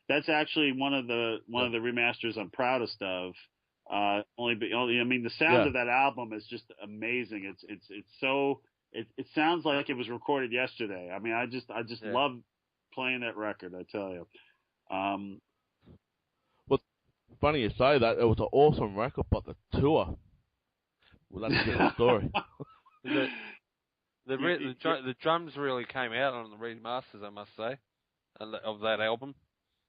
that's actually one of the remasters I'm proudest of. I mean, the sound of that album is just amazing. It sounds like it was recorded yesterday. I mean, I just love playing that record, I tell you. Well, funny you say that. It was an awesome record, but the tour. Well, that's a different story. The drums really came out on the remasters, I must say, of that album.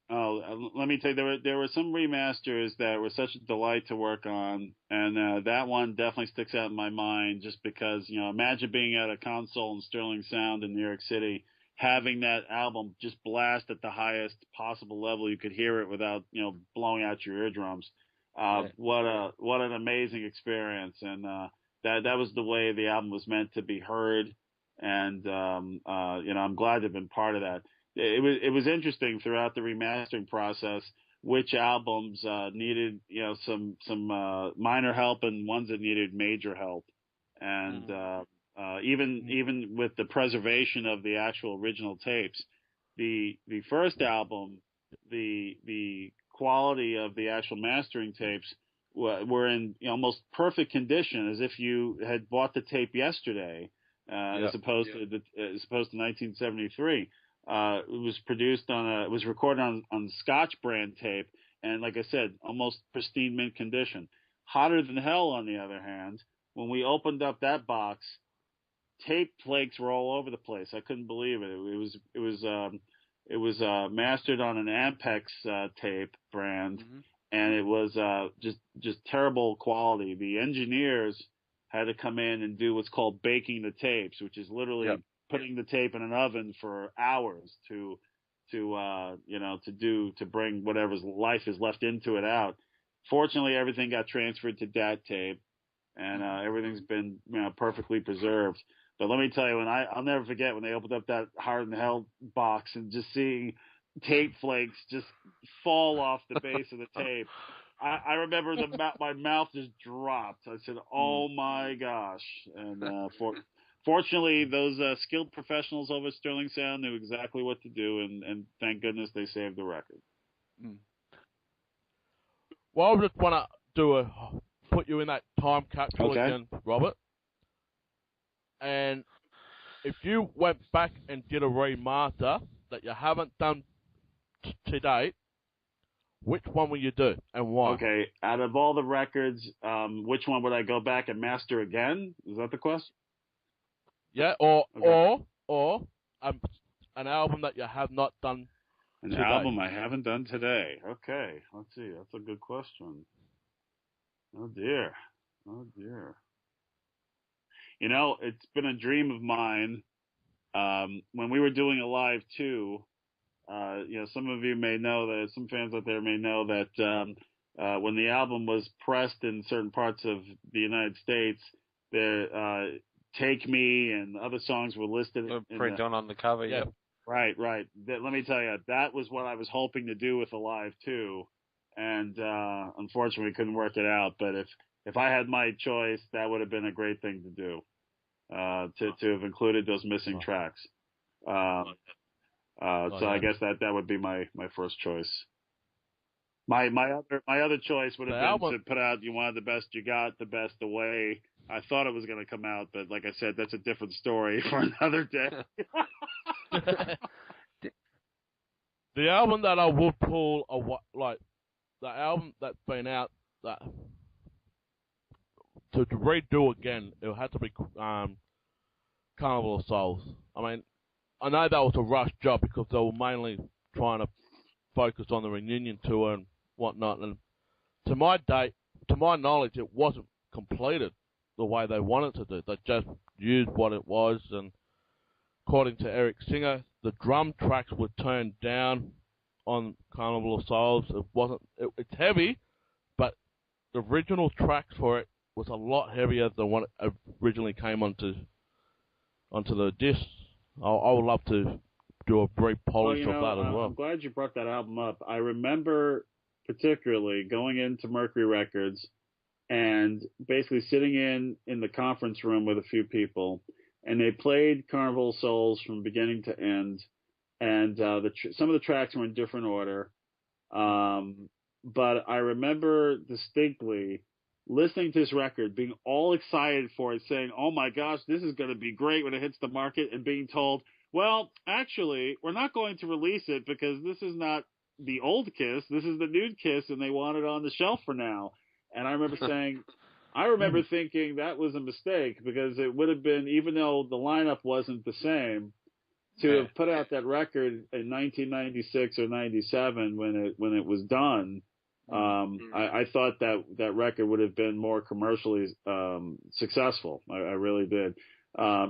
Oh, let me tell you, there were some remasters that were such a delight to work on, and that one definitely sticks out in my mind just because, imagine being at a console in Sterling Sound in New York City, having that album just blast at the highest possible level you could hear it without, blowing out your eardrums. Yeah. What an amazing experience, and that was the way the album was meant to be heard, and I'm glad to have been part of that. It was interesting throughout the remastering process which albums needed some minor help and ones that needed major help, and even with the preservation of the actual original tapes, the first album, the quality of the actual mastering tapes were in almost perfect condition, as if you had bought the tape yesterday, as opposed to 1973. It was recorded on Scotch brand tape, and like I said, almost pristine mint condition. Hotter Than Hell, on the other hand, when we opened up that box, tape flakes were all over the place. I couldn't believe it. It was mastered on an Ampex tape brand, and it was just terrible quality. The engineers had to come in and do what's called baking the tapes, which is literally putting the tape in an oven for hours to bring whatever's life is left into it out. Fortunately, everything got transferred to DAT tape, and everything's been perfectly preserved. But let me tell you, I'll never forget when they opened up that Hard in Hell box and just seeing tape flakes just fall off the base of the tape. I remember my mouth just dropped. I said, "Oh my gosh!" And fortunately, those skilled professionals over at Sterling Sound knew exactly what to do, and thank goodness they saved the record. Well, I just want to put you in that time capsule again, Robert. And if you went back and did a remaster that you haven't done to date, which one will you do and why? Okay, out of all the records, which one would I go back and master again? Is that the question? Yeah, or an album that you have not done today. Album I haven't done today. Okay, let's see. That's a good question. Oh dear. It's been a dream of mine. When we were doing a live 2, some of you may know that, some fans out there may know that when the album was pressed in certain parts of the United States, the Take Me and other songs were listed. Print on the cover, yeah. Right. Let me tell you, that was what I was hoping to do with the live 2, and unfortunately couldn't work it out. But if I had my choice, that would have been a great thing to do, to have included those missing tracks. So I guess that would be my first choice. My other choice would have been to put out You Wanted the Best You Got, the best the way I thought it was going to come out, but like I said, that's a different story for another day. The album that I would pull the album that's been out that to redo again, it would have to be Carnival of Souls. I mean, I know that was a rush job because they were mainly trying to focus on the reunion tour and whatnot, and to my knowledge, it wasn't completed the way they wanted to do. They just used what it was, and according to Eric Singer, the drum tracks were turned down on Carnival of Souls. It's heavy, but the original tracks for it was a lot heavier than what originally came onto the disc. I would love to do a brief polish of that as well. I'm glad you brought that album up. I remember particularly going into Mercury Records and basically sitting in the conference room with a few people, and they played Carnival of Souls from beginning to end, and some of the tracks were in different order. But I remember distinctly listening to this record, being all excited for it, saying, "Oh my gosh, this is going to be great when it hits the market," and being told, "Well, actually, we're not going to release it because this is not the old Kiss. This is the new Kiss, and they want it on the shelf for now." And I remember thinking that was a mistake, because it would have been, even though the lineup wasn't the same, to have put out that record in 1996 or 97 when it was done. I thought that record would have been more commercially successful. I really did,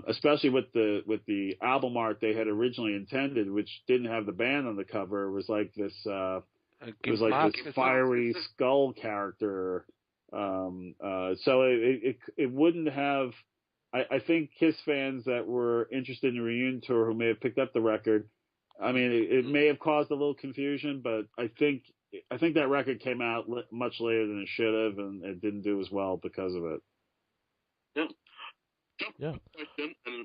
especially with the album art they had originally intended, which didn't have the band on the cover. It was like this. It was like this fiery skull character. So it wouldn't have. I think Kiss fans that were interested in the reunion tour who may have picked up the record, I mean, it may have caused a little confusion, but I think that record came out much later than it should have, and it didn't do as well because of it. Yeah.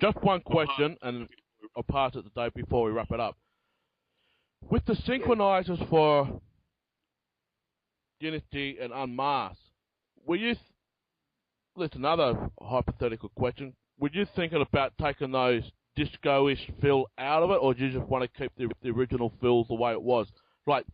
Just one question, and I'll pass it to Dave before we wrap it up. With the synchronizers for Unity and Unmasked, were you... That's another hypothetical question. Were you thinking about taking those disco-ish feel out of it, or do you just want to keep the original feels the way it was? Like,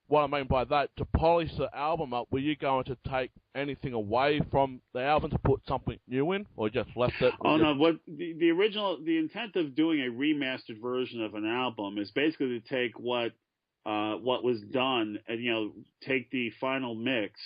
what I mean by that, to polish the album up, were you going to take anything away from the album to put something new in, or just left it? Oh, no. What the intent of doing a remastered version of an album is basically to take what was done and, take the final mix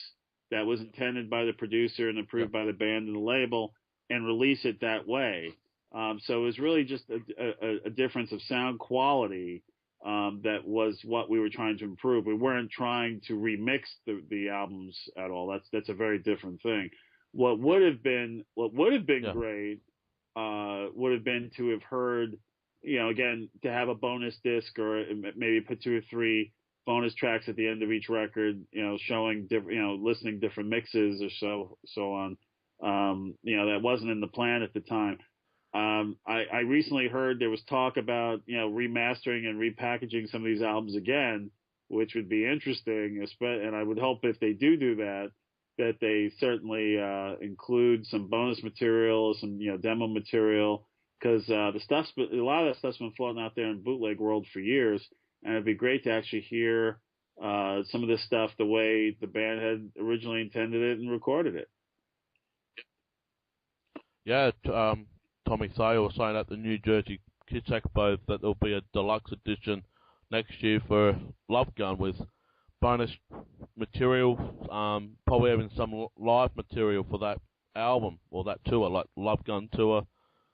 that was intended by the producer and approved by the band and the label and release it that way. So it was really just a difference of sound quality that was what we were trying to improve. We weren't trying to remix the albums at all. That's a very different thing. What would have been great would have been to have heard, again, to have a bonus disc or maybe put 2 or 3 bonus tracks at the end of each record, showing different, listening different mixes or so on. That wasn't in the plan at the time. I recently heard there was talk about, remastering and repackaging some of these albums again, which would be interesting. And I would hope if they do that they certainly include some bonus material, some demo material, because a lot of that stuff's been floating out there in bootleg world for years. And it'd be great to actually hear some of this stuff the way the band had originally intended it and recorded it. Yeah, Tommy Thayer was saying at the New Jersey Kids Expo that there'll be a deluxe edition next year for Love Gun with bonus material, probably even some live material for that album or that tour, like Love Gun tour.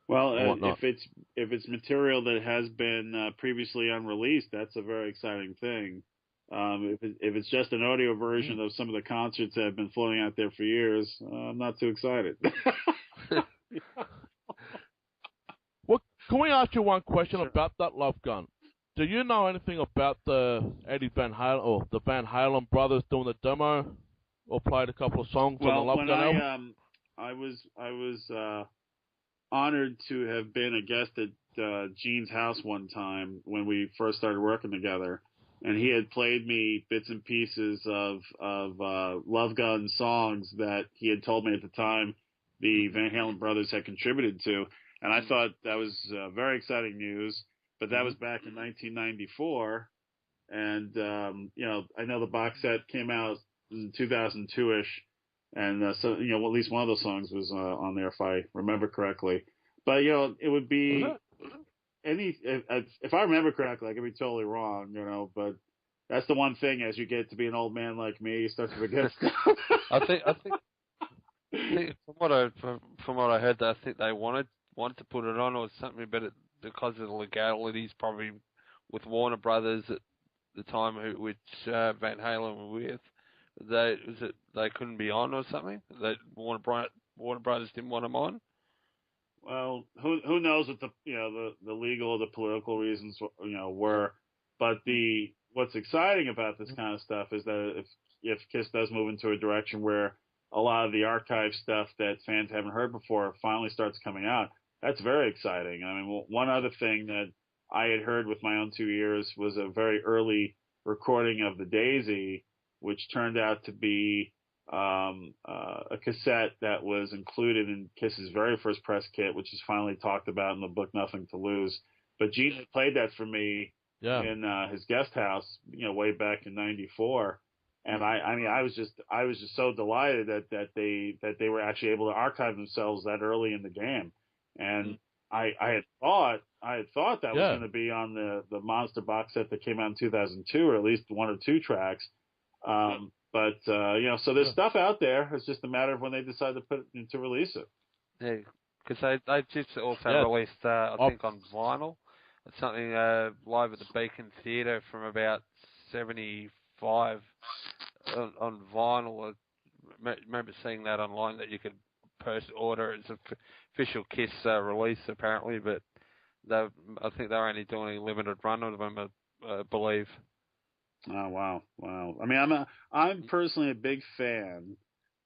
Well, if it's material that has been previously unreleased, that's a very exciting thing. If it's just an audio version of some of the concerts that have been floating out there for years, I'm not too excited. Well, can we ask you one question about that Love Gun? Do you know anything about the Eddie Van Halen or the Van Halen brothers doing the demo or played a couple of songs on the Love Gun album? I was honored to have been a guest at Gene's house one time when we first started working together, and he had played me bits and pieces of Love Gun songs that he had told me at the time the Van Halen brothers had contributed to, and I thought that was very exciting news. But that was back in 1994, and I know the box set came out in 2002ish. And so, at least one of those songs was on there, if I remember correctly. But, it would be if I remember correctly, I could be totally wrong, but that's the one thing as you get to be an old man like me, you start to forget stuff. I think from what I heard, I think they wanted to put it on or something, but because of the legalities, probably with Warner Brothers at the time, which Van Halen were with. They couldn't be on or something? That Warner Brothers didn't want them on? Well, who knows what the legal or the political reasons were, but what's exciting about this kind of stuff is that if Kiss does move into a direction where a lot of the archive stuff that fans haven't heard before finally starts coming out, that's very exciting. I mean, one other thing that I had heard with my own 2 ears was a very early recording of the Daisy, which turned out to be a cassette that was included in Kiss's very first press kit, which is finally talked about in the book Nothing to Lose. But Gene had played that for me in his guest house, way back in '94, and I was just so delighted that they were actually able to archive themselves that early in the game, and I had thought that was going to be on the Monster box set that came out in 2002, or at least one or two tracks. But so there's stuff out there. It's just a matter of when they decide to release it. Yeah, because they just also released, I think, on vinyl. It's something live at the Beacon Theatre from about 75 on vinyl. I remember seeing that online, that you could order. It's an official Kiss release apparently, but I think they're only doing a limited run of them, I believe. Oh wow! I mean, I'm personally a big fan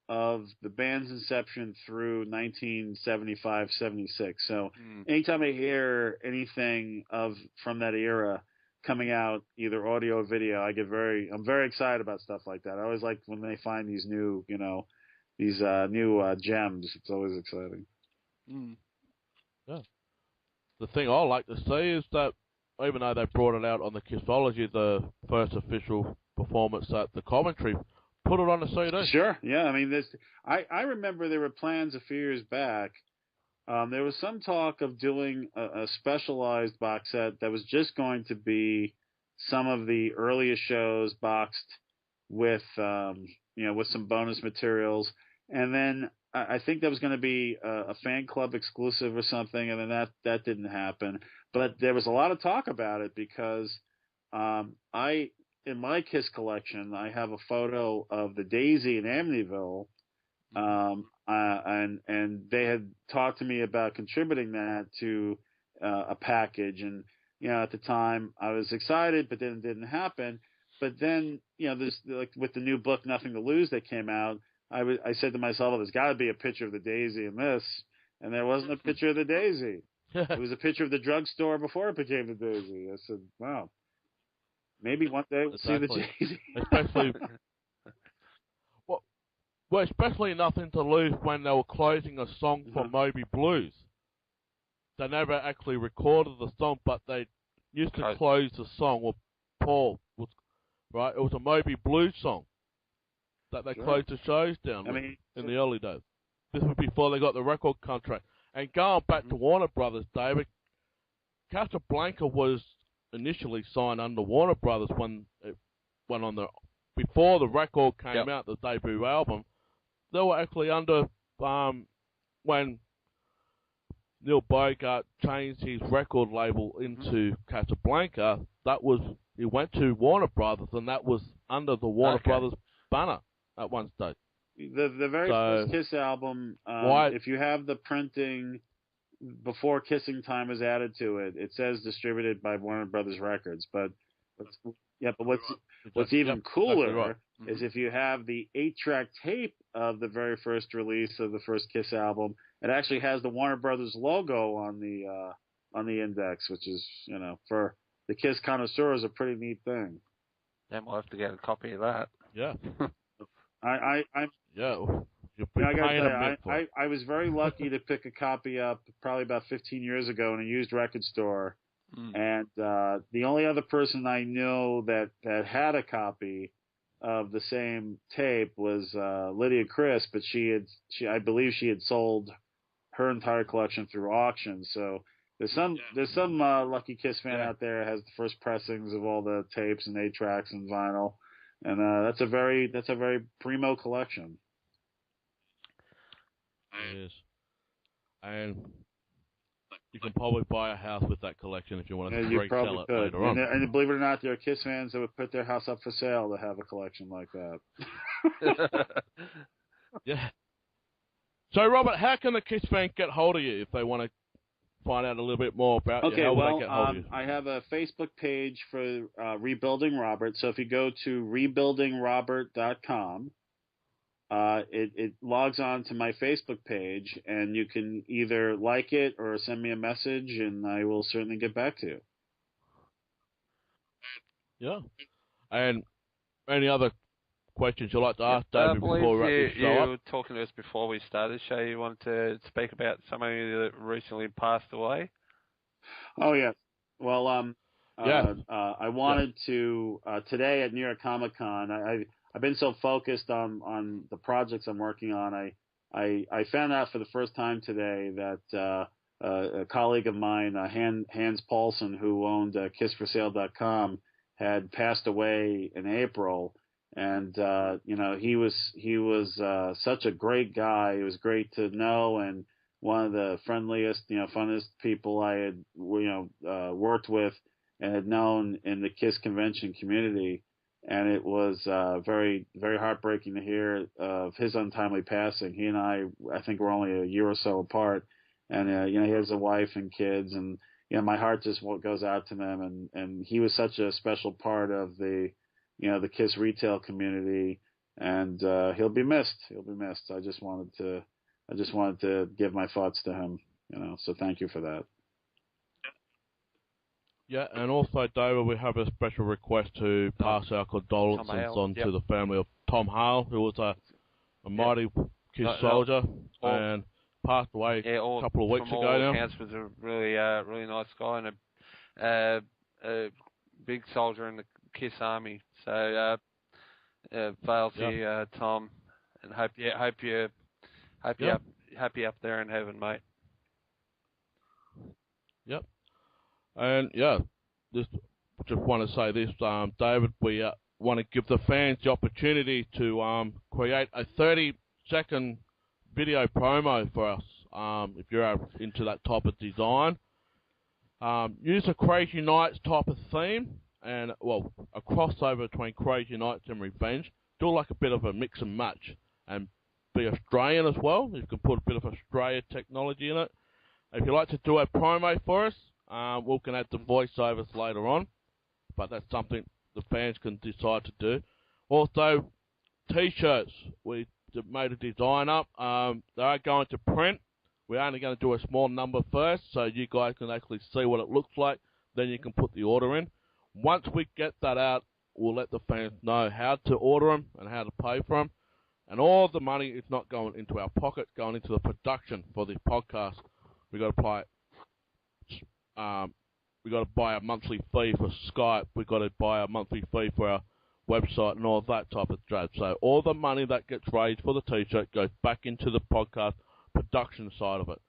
of the band's inception through 1975, 76. So anytime I hear anything from that era coming out, either audio or video, I'm very excited about stuff like that. I always like when they find these new, new gems. It's always exciting. Yeah. The thing I like to see is that even though they brought it out on the Kissology, the first official performance at the Coventry, put it on the CD. Sure, yeah. I mean, I remember there were plans a few years back. There was some talk of doing a specialized box set that was just going to be some of the earliest shows boxed with, with some bonus materials. And then I think that was going to be a fan club exclusive or something, and then that didn't happen. But there was a lot of talk about it because in my Kiss collection, I have a photo of the Daisy in Amityville, and they had talked to me about contributing that to a package. And at the time I was excited, but then it didn't happen. But then there's like with the new book Nothing to Lose that came out, I said to myself, well, there's got to be a picture of the Daisy in this, and there wasn't a picture of the Daisy. It was a picture of the drugstore before it became the Daisy. I said, wow. Maybe one day we'll see the Daisy. Especially Nothing to Lose when they were closing a song for Moby Blues. They never actually recorded the song, but they used to close the song, or Paul was, right? It was a Moby Blues song that they closed the shows down in the early days. This was before they got the record contract. And going back to Warner Brothers, David, Casablanca was initially signed under Warner Brothers when it went on before the record came out, the debut album. They were actually under when Neil Bogart changed his record label into Casablanca. He went to Warner Brothers, and that was under the Warner Brothers banner at one stage. The very first Kiss album, if you have the printing before Kissing Time is added to it, it says distributed by Warner Brothers Records. But what's even cooler is if you have the 8-track tape of the very first release of the first Kiss album, it actually has the Warner Brothers logo on the index, which is, for the Kiss connoisseurs, a pretty neat thing. Then we'll have to get a copy of that. Yeah. I was very lucky to pick a copy up probably about 15 years ago in a used record store. And the only other person I know that had a copy of the same tape was Lydia Chris, but I believe she had sold her entire collection through auction. So there's some lucky Kiss fan out there that has the first pressings of all the tapes and 8-tracks and vinyl, and that's a very primo collection. It is, and you can probably buy a house with that collection if you want to resell it later on. And believe it or not, there are Kiss fans that would put their house up for sale to have a collection like that. Yeah. So, Robert, how can the Kiss fan get hold of you if they want to find out a little bit more about you? How will they get hold of you? I have a Facebook page for Rebuilding Robert. So if you go to rebuildingrobert.com, it logs on to my Facebook page, and you can either like it or send me a message, and I will certainly get back to you. Yeah. And any other questions you'd like to ask David before we wrap this show up? You were talking to us before we started the show. You wanted to speak about somebody that recently passed away? Oh, yeah. Well, I wanted to, today at New York Comic Con, I've been so focused on the projects I'm working on. I found out for the first time today that a colleague of mine, Hans Paulson, who owned KissForSale.com, had passed away in April. And he was such a great guy. He was great to know, and one of the friendliest, funnest people I had worked with and had known in the KISS convention community. And it was very, very heartbreaking to hear of his untimely passing. He and I think we're only a year or so apart, and he has a wife and kids, and my heart just goes out to them. And he was such a special part of the KISS retail community, and he'll be missed. He'll be missed. I just wanted to give my thoughts to him. So thank you for that. Yeah, and also, David, we have a special request to pass our condolences on to the family of Tom Hale, who was a mighty KISS soldier and passed away a couple of weeks ago now. Hans was a really nice guy and a big soldier in the KISS Army. So, fails here, Tom, and hope you're happy up there in heaven, mate. Yep. And just want to say this, David, we want to give the fans the opportunity to create a 30-second video promo for us. If you're into that type of design, use a Krazy Knights type of theme, and a crossover between Krazy Knights and Revenge. Do like a bit of a mix and match, and be Australian as well. You can put a bit of Australia technology in it. If you'd like to do a promo for us, we can add the voiceovers later on, but that's something the fans can decide to do. Also, T-shirts. We made a design up. They are going to print. We're only going to do a small number first, so you guys can actually see what it looks like. Then you can put the order in. Once we get that out, we'll let the fans know how to order them and how to pay for them. And all the money is not going into our pocket, going into the production for this podcast. We got to pay. We got to buy a monthly fee for Skype. We got to buy a monthly fee for our website and all that type of jazz. So all the money that gets raised for the T-shirt goes back into the podcast production side of it.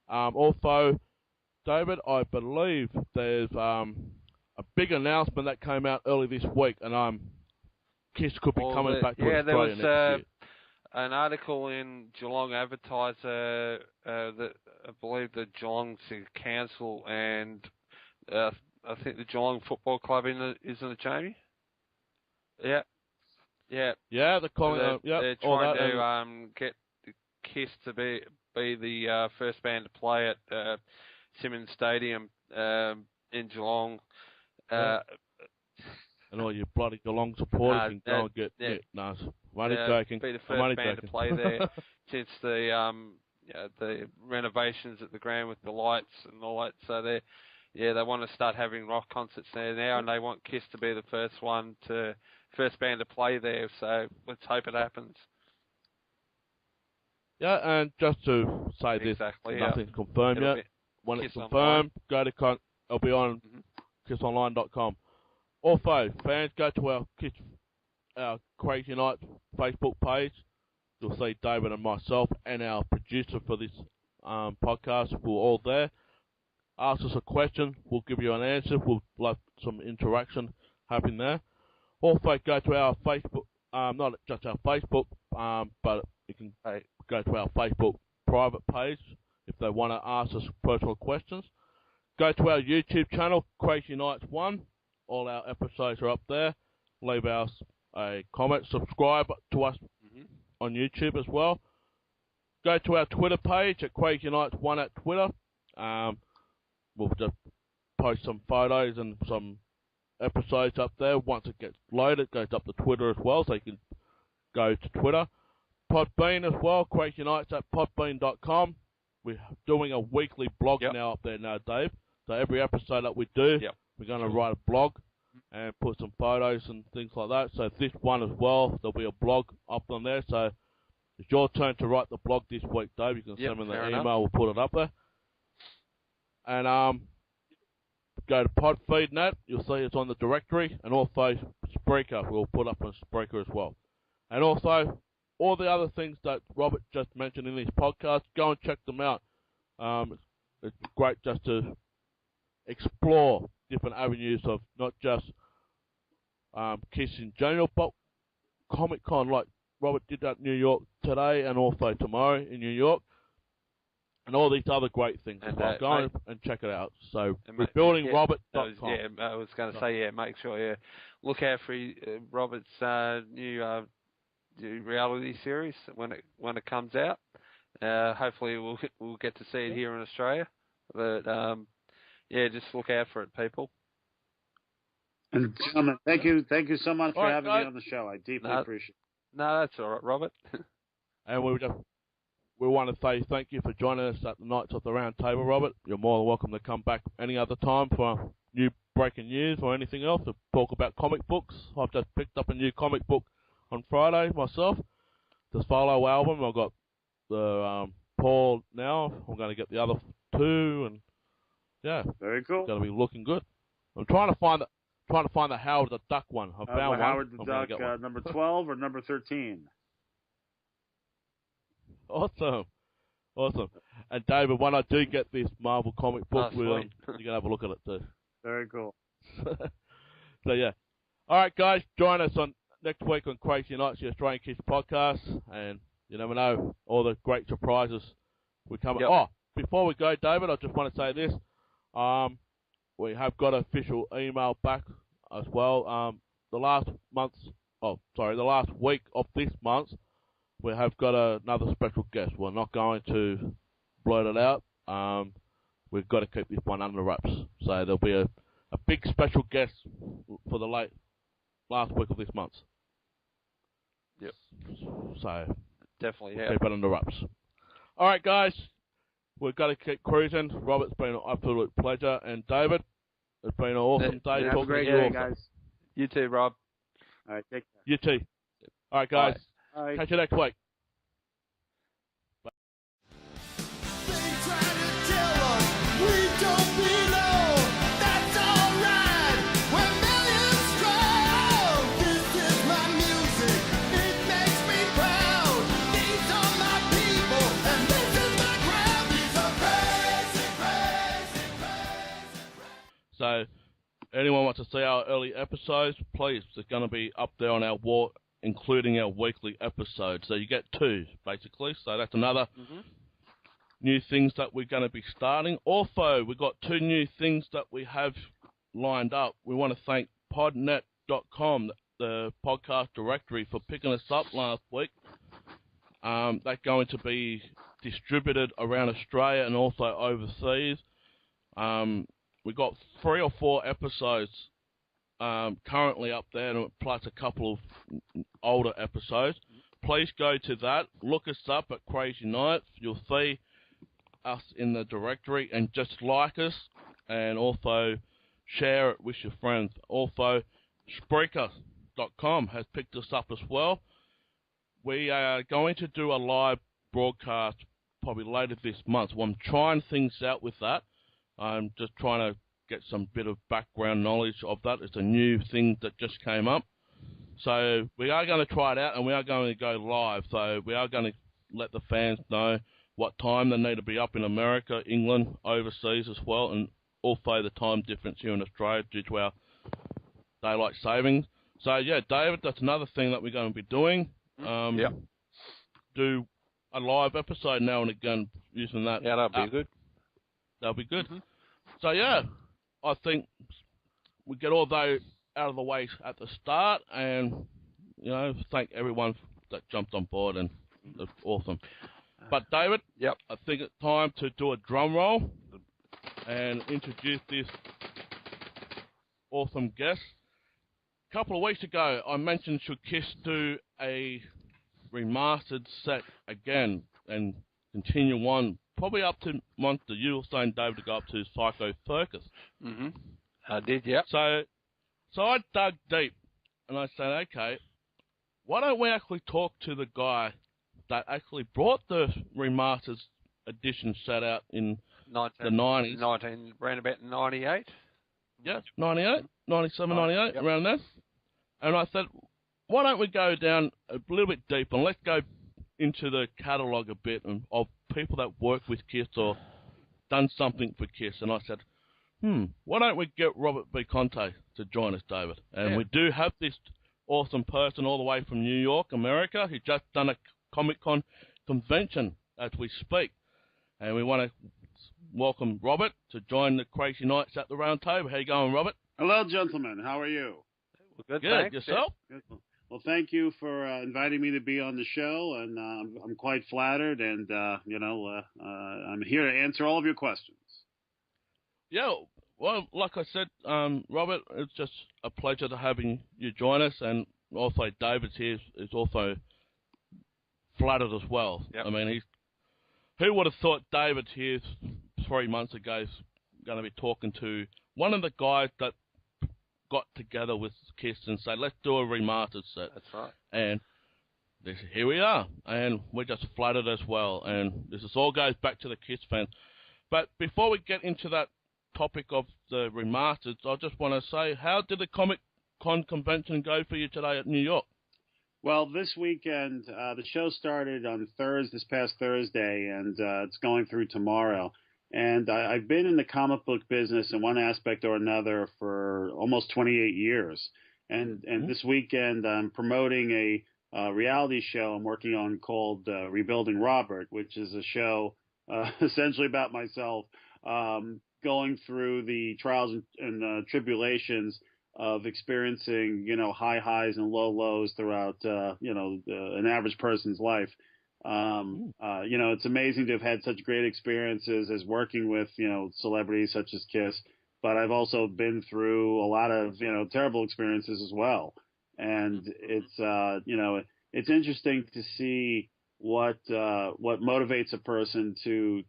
Also, David, I believe there's a big announcement that came out early this week, and KISS could be coming back to Australia next year. An article in Geelong Advertiser that I believe the Geelong to cancel, and I think the Geelong Football Club isn't it, Jamie? Yeah. They're they're trying to get KISS to be the first band to play at Simmons Stadium in Geelong. And all you bloody Geelong supporters can go and get it. No, I'm only joking. Be the first band to play there since the renovations at the ground with the lights and all that. So they want to start having rock concerts there now, and they want KISS to be the first band to play there. So let's hope it happens. Yeah, and just to say this, nothing's confirmed yet. When it's confirmed, go to it'll be on kissonline.com. Also, fans, go to our Krazy Knights Facebook page. You'll see David and myself and our producer for this podcast. We're all there. Ask us a question. We'll give you an answer. We'll love some interaction happening there. Also, go to our Facebook, not just our Facebook, but you can go to our Facebook private page if they want to ask us personal questions. Go to our YouTube channel, Krazy Knights 1. All our episodes are up there. Leave us a comment. Subscribe to us on YouTube as well. Go to our Twitter page at Krazy Knights 1 at Twitter. We'll just post some photos and some episodes up there. Once it gets loaded, it goes up to Twitter as well, so you can go to Twitter. Podbean as well, Krazy Knights at podbean.com. We're doing a weekly blog now up there now, Dave. So every episode that we do, we're going to write a blog and put some photos and things like that. So this one as well, there'll be a blog up on there. So it's your turn to write the blog this week, Dave. You can send me the email. We'll put it up there. And go to Podfeed.net. You'll see it's on the directory. And also Spreaker. We'll put up on Spreaker as well. And also all the other things that Robert just mentioned in this podcast, go and check them out. it's great just to explore different avenues of not just Kiss in general, but Comic Con, like Robert did at New York today and also tomorrow in New York, and all these other great things. And, Well, go and check it out. So, rebuildingrobert.com. I was going to say, make sure, look out for Robert's new reality series when it comes out. Hopefully, we'll get to see it here in Australia. But just look out for it, people. And gentlemen, thank you so much for having me on the show. I deeply appreciate it. No, that's all right, Robert. And we want to say thank you for joining us at the Knights of the Round Table, Robert. You're more than welcome to come back any other time for new breaking news or anything else to talk about comic books. I've just picked up a new comic book on Friday myself, the solo album. I've got the Paul now. I'm going to get the other two, and very cool. It's going to be looking good. I'm trying to find the Howard the Duck one. I found one. Howard the Duck, number 12 or number 13? Awesome. And David, when I do get this Marvel comic book, you're going to have a look at it too. Very cool. So, yeah. All right, guys, join us on next week on Krazy Knights, the Australian Kids podcast, and you never know, all the great surprises we come. Yep. Oh, before we go, David, I just want to say this. We have got an official email back as well. The last week of this month, we have got another special guest. We're not going to blurt it out. We've got to keep this one under wraps. So there'll be a big special guest for the last week of this month. Yep. So definitely, keep it under wraps. All right, guys. We've got to keep cruising. Robert, it's been an absolute pleasure. And David, it's been an awesome day talking to you, guys. You too, Rob. All right, take care. You too. All right, guys. Bye. Catch you next week. So, anyone wants to see our early episodes, please, they're going to be up there on our wall, including our weekly episodes. So you get two, basically. So that's another new things that we're going to be starting. Also, we've got two new things that we have lined up. We want to thank podnet.com, the podcast directory, for picking us up last week. They're going to be distributed around Australia and also overseas. We've got 3 or 4 episodes currently up there, plus a couple of older episodes. Please go to that. Look us up at Krazy Knights. You'll see us in the directory, and just like us, and also share it with your friends. Also, Spreaker.com has picked us up as well. We are going to do a live broadcast probably later this month. Well, I'm trying things out with that. I'm just trying to get some bit of background knowledge of that. It's a new thing that just came up. So we are going to try it out, and we are going to go live. So we are going to let the fans know what time they need to be up in America, England, overseas as well, and also the time difference here in Australia due to our daylight savings. So, yeah, David, that's another thing that we're going to be doing. Do a live episode now and again using that. Yeah, that'll be good. That'll be good. So, yeah, I think we get all those out of the way at the start, and, thank everyone that jumped on board, and it's awesome. But, David, I think it's time to do a drum roll and introduce this awesome guest. A couple of weeks ago, I mentioned should Kiss do a remastered set again and continue on, probably up to Monster. You were saying, David, to go up to Psycho Circus. I did, yeah. So I dug deep, and I said, okay, why don't we actually talk to the guy that actually brought the remastered edition set out in the 90s. Around about 98? Yeah, 98, 97, 98, around there. And I said, why don't we go down a little bit deeper and let's go into the catalogue a bit of people that work with Kiss or done something for KISS, and I said, why don't we get Robert B. Conte to join us, David? And we do have this awesome person all the way from New York, America. He just done a Comic-Con convention as we speak. And we want to welcome Robert to join the Krazy Knights at the round table. How you going, Robert? Hello, gentlemen. How are you? Good, thanks. Yourself? Good. Well, thank you for inviting me to be on the show, and I'm quite flattered, and, I'm here to answer all of your questions. Yeah, well, like I said, Robert, it's just a pleasure to having you join us, and also David's here is also flattered as well. Yep. I mean, who would have thought David here 3 months ago is going to be talking to one of the guys that got together with KISS and said, let's do a remastered set. That's right. And here we are, and we're just flattered as well, and this all goes back to the KISS fans. But before we get into that topic of the remasters, I just want to say, how did the Comic-Con convention go for you today at New York? Well, this weekend, the show started on this past Thursday, and it's going through tomorrow. And I've been in the comic book business in one aspect or another for almost 28 years. And this weekend, I'm promoting a reality show I'm working on called Rebuilding Robert, which is a show essentially about myself going through the trials and tribulations of experiencing, high highs and low lows throughout, an average person's life. It's amazing to have had such great experiences as working with, celebrities such as KISS, but I've also been through a lot of, terrible experiences as well. And it's interesting to see what motivates a person to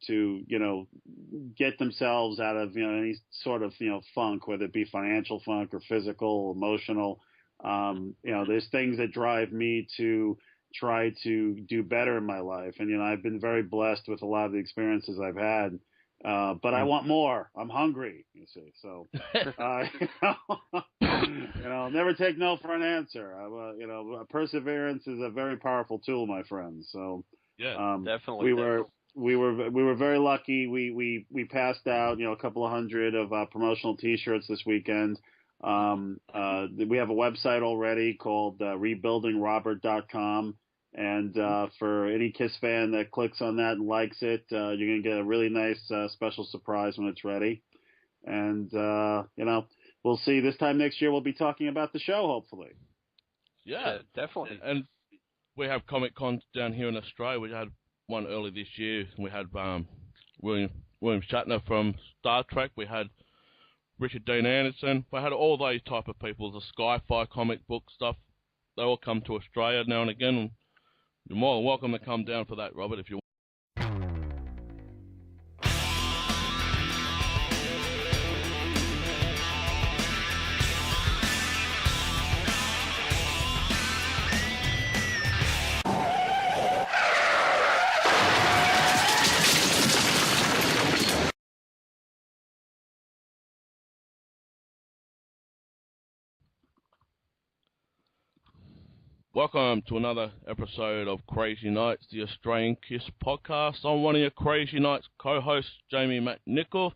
get themselves out of, any sort of, funk, whether it be financial funk or physical, emotional. There's things that drive me to try to do better in my life. And, I've been very blessed with a lot of the experiences I've had. But I want more. I'm hungry, you see. So, never take no for an answer. Perseverance is a very powerful tool, my friends. So, yeah, definitely. We were very lucky. We passed out, a couple of hundred of promotional T-shirts this weekend. We have a website already called rebuildingrobert.com. And for any KISS fan that clicks on that and likes it, you're going to get a really nice special surprise when it's ready. And, we'll see. This time next year, we'll be talking about the show, hopefully. Yeah, definitely. And we have Comic-Con down here in Australia. We had one early this year. We had William Shatner from Star Trek. We had Richard Dean Anderson. We had all those type of people, the sci-fi comic book stuff. They all come to Australia now and again. You're more than welcome to come down for that, Robert, if you want. Welcome to another episode of Krazy Knights, the Australian KISS podcast. I'm one of your Krazy Knights co-hosts, Jamie McNichol,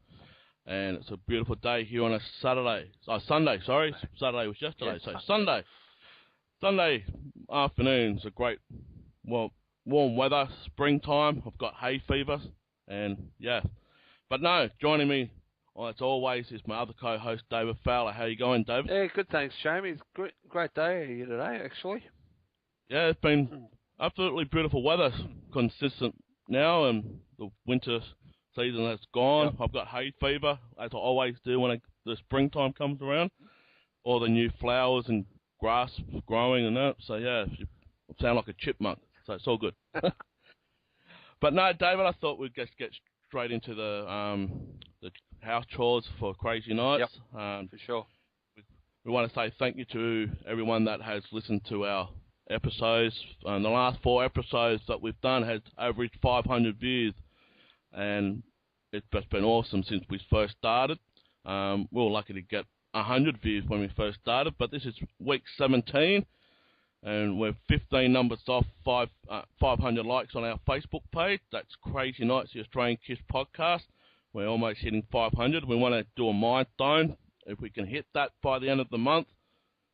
and it's a beautiful day here on a Sunday. Saturday was yesterday, so Sunday afternoon. It's a great, warm weather, springtime. I've got hay fever, and yeah. But no, joining me, as always, is my other co-host, David Fowler. How you going, David? Yeah, good, thanks, Jamie. It's a great day here today, actually. Yeah, it's been absolutely beautiful weather, consistent now, and the winter season has gone. Yep. I've got hay fever, as I always do when the springtime comes around. All the new flowers and grass growing and that. So, yeah, you sound like a chipmunk, so it's all good. But no, David, I thought we'd just get straight into the house chores for Krazy Knights. Yep, for sure. We want to say thank you to everyone that has listened to our episodes. The last 4 episodes that we've done has averaged 500 views, and it's just been awesome since we first started. We were lucky to get 100 views when we first started, but this is week 17, and we're 15 numbers off 500 likes on our Facebook page. That's Krazy Knights, the Australian KISS podcast. We're almost hitting 500. We want to do a milestone. If we can hit that by the end of the month,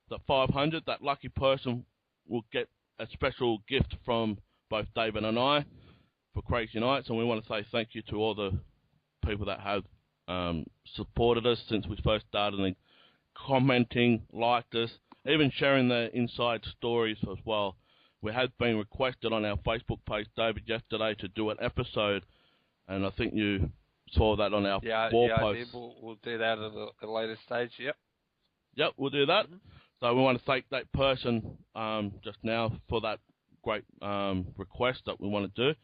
the 500, that lucky person will get a special gift from both David and I for Krazy Knights. And we want to say thank you to all the people that have supported us since we first started, and commenting, liked us, even sharing their inside stories as well. We had been requested on our Facebook page, David, yesterday to do an episode, and I think you saw that on our wall post. I did. We'll do that at a later stage, yep. Yep, we'll do that. Mm-hmm. So we want to thank that person just now for that great request that we want to do.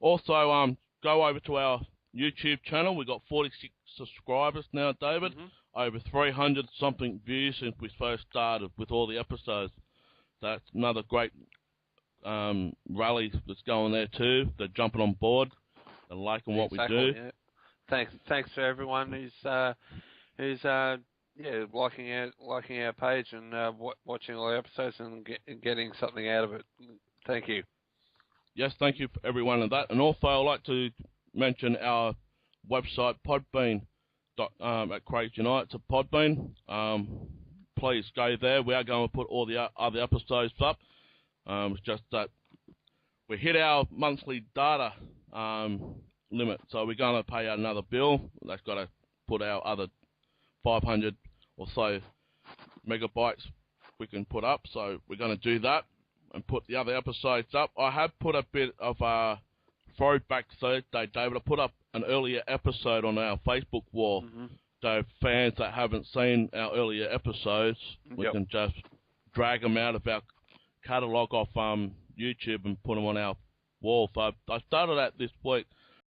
Also, go over to our YouTube channel. We've got 46 subscribers now, David. Mm-hmm. Over 300-something views since we first started with all the episodes. That's another great rally that's going there too. They're jumping on board. They're liking what we do. Yeah. Thanks to everyone who's liking our page and watching all the episodes and getting something out of it. Thank you. Yes, thank you for everyone of that. And also, I'd like to mention our website, Podbean, at Krazy Knights at Podbean. Please go there. We are going to put all the other episodes up. It's just that we hit our monthly data limit, so we're going to pay out another bill. That's got to put our other 500 or so megabytes we can put up, so we're going to do that and put the other episodes up. I have put a bit of a throwback Thursday, David. I put up an earlier episode on our Facebook wall. Mm-hmm. So fans that haven't seen our earlier episodes, we can just drag them out of our catalogue off YouTube and put them on our wall. So I started that this week.